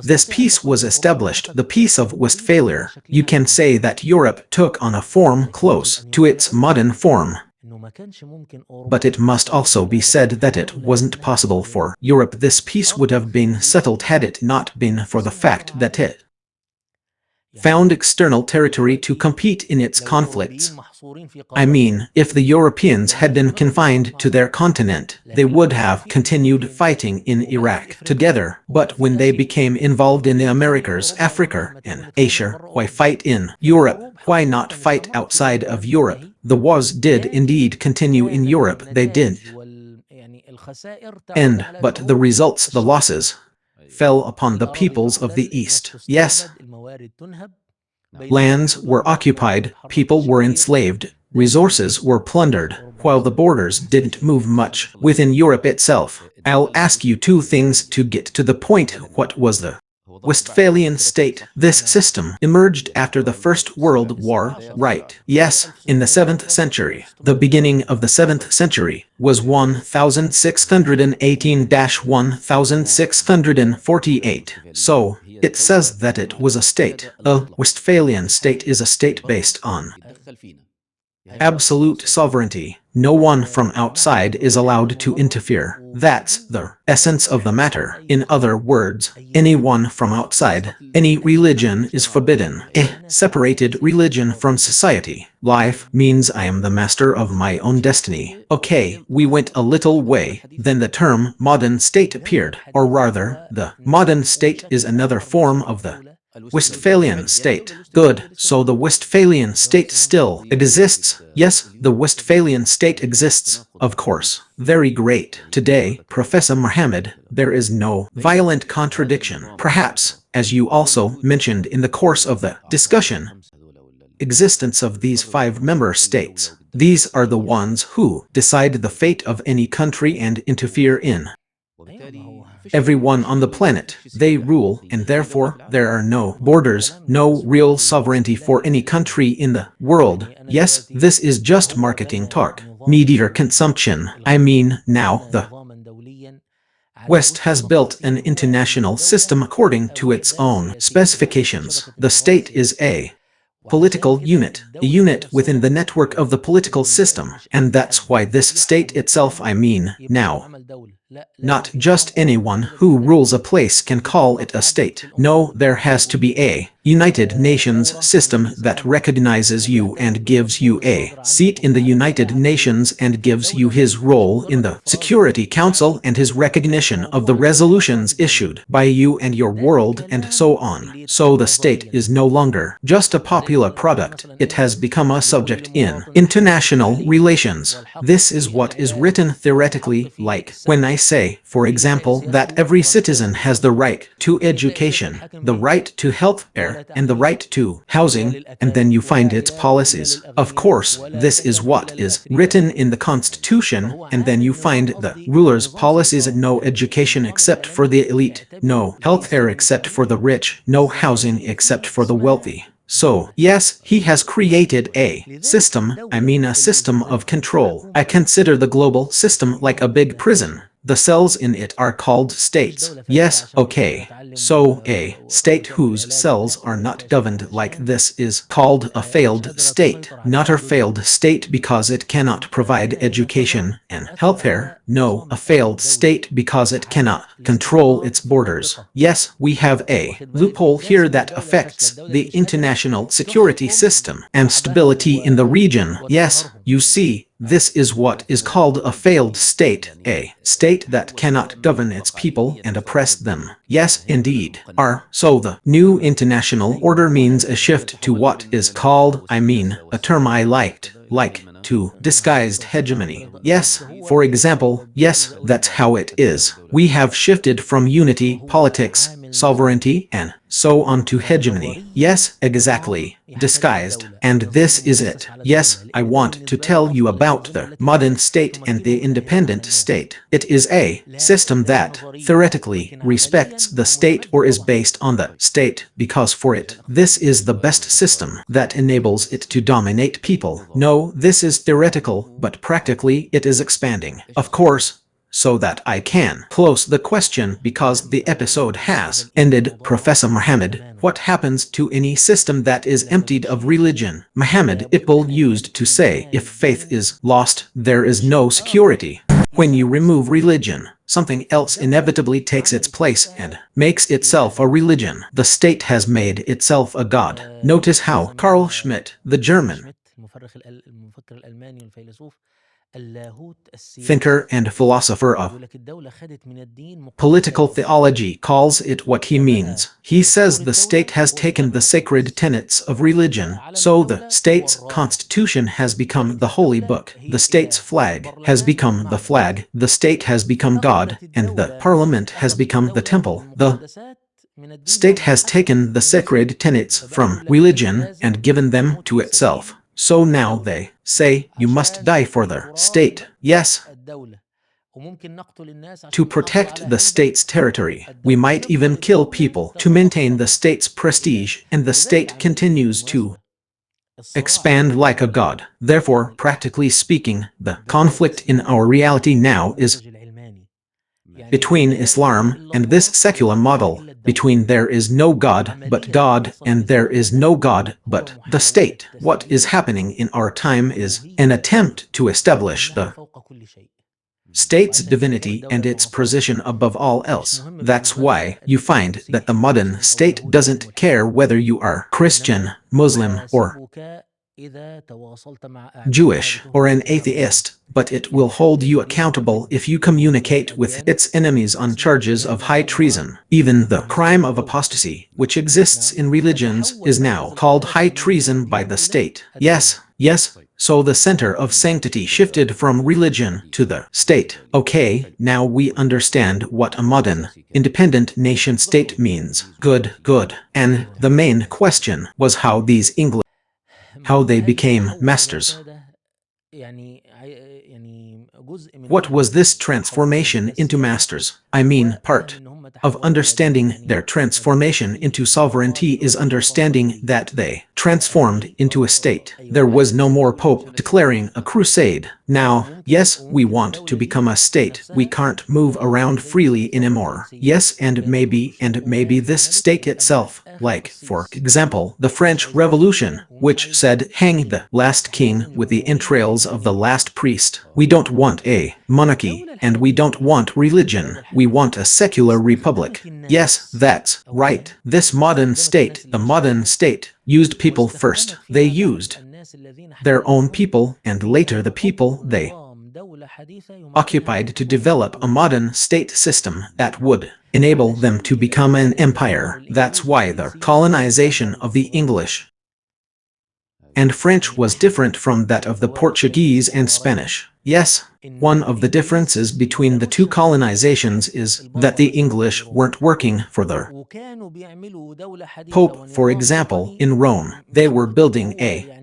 S1: this peace was established, the Peace of Westphalia, you can say that Europe took on a form close to its modern form. But it must also be said that it wasn't possible for Europe. This peace would have been settled had it not been for the fact that it found external territory to compete in its conflicts. I mean, if the Europeans had been confined to their continent, they would have continued fighting in Iraq together. But when they became involved in the Americas, Africa, and Asia, why fight in Europe? Why not fight outside of Europe? The wars did indeed continue in Europe, they did. But the results, the losses, fell upon the peoples of the East. Yes, lands were occupied, people were enslaved, resources were plundered, while the borders didn't move much within Europe itself. I'll ask you two things to get to the point. What was the Westphalian state? This system emerged after the First World War, right? Yes, in the 7th century. The beginning of the 7th century was 1618-1648. So, it says that it was a state. A Westphalian state is a state based on absolute sovereignty. No one from outside is allowed to interfere. That's the essence of the matter. In other words, anyone from outside, any religion is forbidden. Separated religion from society. Life means I am the master of my own destiny. Okay, we went a little way, then the term modern state appeared, or rather, the modern state is another form of the Westphalian state. Good, so the Westphalian state still exists. Yes, the Westphalian state exists, of course. Very great. Today, Professor Muhammad, there is no violent contradiction. Perhaps, as you also mentioned in the course of the discussion, existence of these 5 member states. These are the ones who decide the fate of any country and interfere in everyone on the planet. They rule, and therefore there are no borders, no real sovereignty for any country in the world. Yes, this is just marketing talk. Media consumption. I mean, now the West has built an international system according to its own specifications. The state is a political unit, a unit within the network of the political system, and that's why this state itself, I mean, now, not just anyone who rules a place can call it a state. No, there has to be a United Nations system that recognizes you and gives you a seat in the United Nations and gives you his role in the Security Council and his recognition of the resolutions issued by you and your world and so on. So the state is no longer just a popular product. It has become a subject in international relations. This is what is written theoretically, like when I say, for example, that every citizen has the right to education, the right to health care, and the right to housing, and then you find its policies. Of course, this is what is written in the Constitution, and then you find the ruler's policies: no education except for the elite, no healthcare except for the rich, no housing except for the wealthy. So, yes, he has created a system, I mean a system of control. I consider the global system like a big prison. The cells in it are called states. Yes, okay. So, a state whose cells are not governed like this is called a failed state. Not a failed state because it cannot provide education and healthcare. No, a failed state because it cannot control its borders. Yes, we have a loophole here that affects the international security system and stability in the region. Yes, you see, this is what is called a failed state, a state that cannot govern its people and oppress them. Yes, indeed. So the new international order means a shift to what is called, I mean, a term I liked, like, to disguised hegemony. Yes, for example, yes, that's how it is. We have shifted from unity, politics, sovereignty, and so on to hegemony. Yes, exactly. Disguised. And this is it. Yes, I want to tell you about the modern state and the independent state. It is a system that, theoretically, respects the state or is based on the state, because for it, this is the best system that enables it to dominate people. No, this is theoretical, but practically it is expanding. Of course, so that I can close the question because the episode has ended. Professor Muhammad, what happens to any system that is emptied of religion? Muhammad Iqbal used to say, if faith is lost, there is no security. When you remove religion, something else inevitably takes its place and makes itself a religion. The state has made itself a god. Notice how Carl Schmitt, the German thinker and philosopher of political theology, calls it what he means. He says the state has taken the sacred tenets of religion, so the state's constitution has become the holy book, the state's flag has become the flag, the state has become God, and the parliament has become the temple. The state has taken the sacred tenets from religion and given them to itself. So now they say, you must die for the state. Yes, to protect the state's territory. We might even kill people to maintain the state's prestige, and the state continues to expand like a god. Therefore, practically speaking, the conflict in our reality now is between Islam and this secular model, between there is no God but God and there is no God but the state. What is happening in our time is an attempt to establish the state's divinity and its position above all else. That's why you find that the modern state doesn't care whether you are Christian, Muslim, or Jewish, or an atheist, but it will hold you accountable if you communicate with its enemies on charges of high treason. Even the crime of apostasy, which exists in religions, is now called high treason by the state. Yes, so the center of sanctity shifted from religion to the state. Okay, now we understand what a modern, independent nation-state means. Good. And the main question was how they became masters. What was this transformation into masters? I mean, part of understanding their transformation into sovereignty is understanding that they transformed into a state. There was no more Pope declaring a crusade. Now, yes, we want to become a state. We can't move around freely anymore. Yes, and maybe this state itself, like, for example, the French Revolution, which said, hang the last king with the entrails of the last priest. We don't want a monarchy, and we don't want religion. We want a secular republic. Yes, that's right. This modern state, the modern state, used people first. They used their own people, and later the people they occupied to develop a modern state system that would enable them to become an empire. That's why the colonization of the English and French was different from that of the Portuguese and Spanish. Yes, one of the differences between the two colonizations is that the English weren't working for the Pope, for example, in Rome. They were building a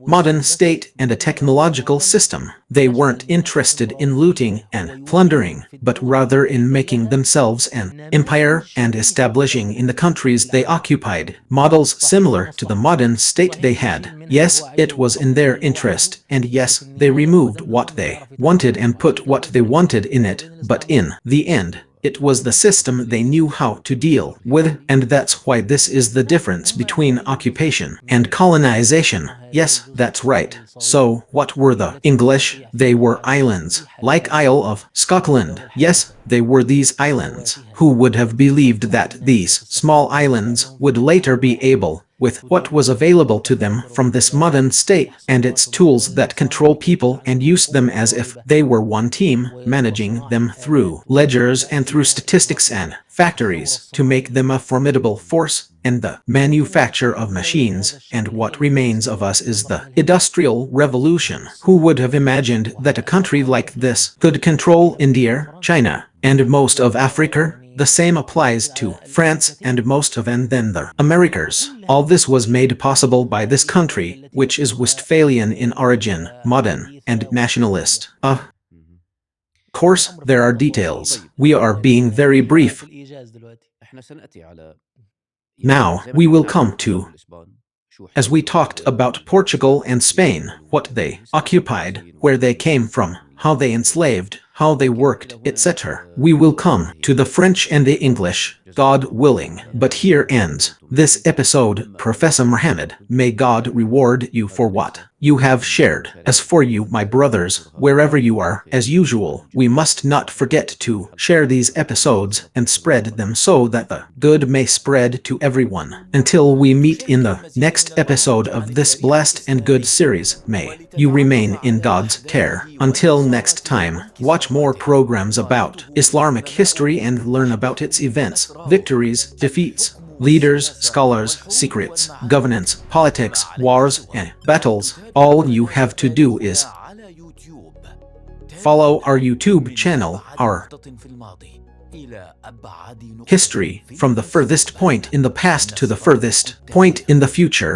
S1: modern state and a technological system. They weren't interested in looting and plundering, but rather in making themselves an empire and establishing in the countries they occupied models similar to the modern state they had. Yes, it was in their interest, and yes, they removed what they wanted and put what they wanted in it, but in the end, it was the system they knew how to deal with, and that's why this is the difference between occupation and colonization. Yes, that's right. So, what were the English? They were islands, like Isle of Scotland. Yes, they were these islands. Who would have believed that these small islands would later be able, with what was available to them from this modern state and its tools that control people, and use them as if they were one team, managing them through ledgers and through statistics and factories, to make them a formidable force in the manufacture of machines. And what remains of us is the Industrial Revolution. Who would have imagined that a country like this could control India, China, and most of Africa? The same applies to France and most of and then the Americas. All this was made possible by this country, which is Westphalian in origin, modern, and nationalist. Of course, there are details. We are being very brief. Now, we will come to, as we talked about Portugal and Spain, what they occupied, where they came from, how they enslaved, how they worked, etc. We will come to the French and the English, God willing. But here ends this episode, Professor Muhammad. May God reward you for what you have shared. As for you, my brothers, wherever you are, as usual, we must not forget to share these episodes and spread them so that the good may spread to everyone. Until we meet in the next episode of this blessed and good series, may you remain in God's care. Until next time, watch more programs about Islamic history and learn about its events, victories, defeats, leaders, scholars, secrets, governance, politics, wars, and battles. All you have to do is follow our YouTube channel, our history, from the furthest point in the past to the furthest point in the future.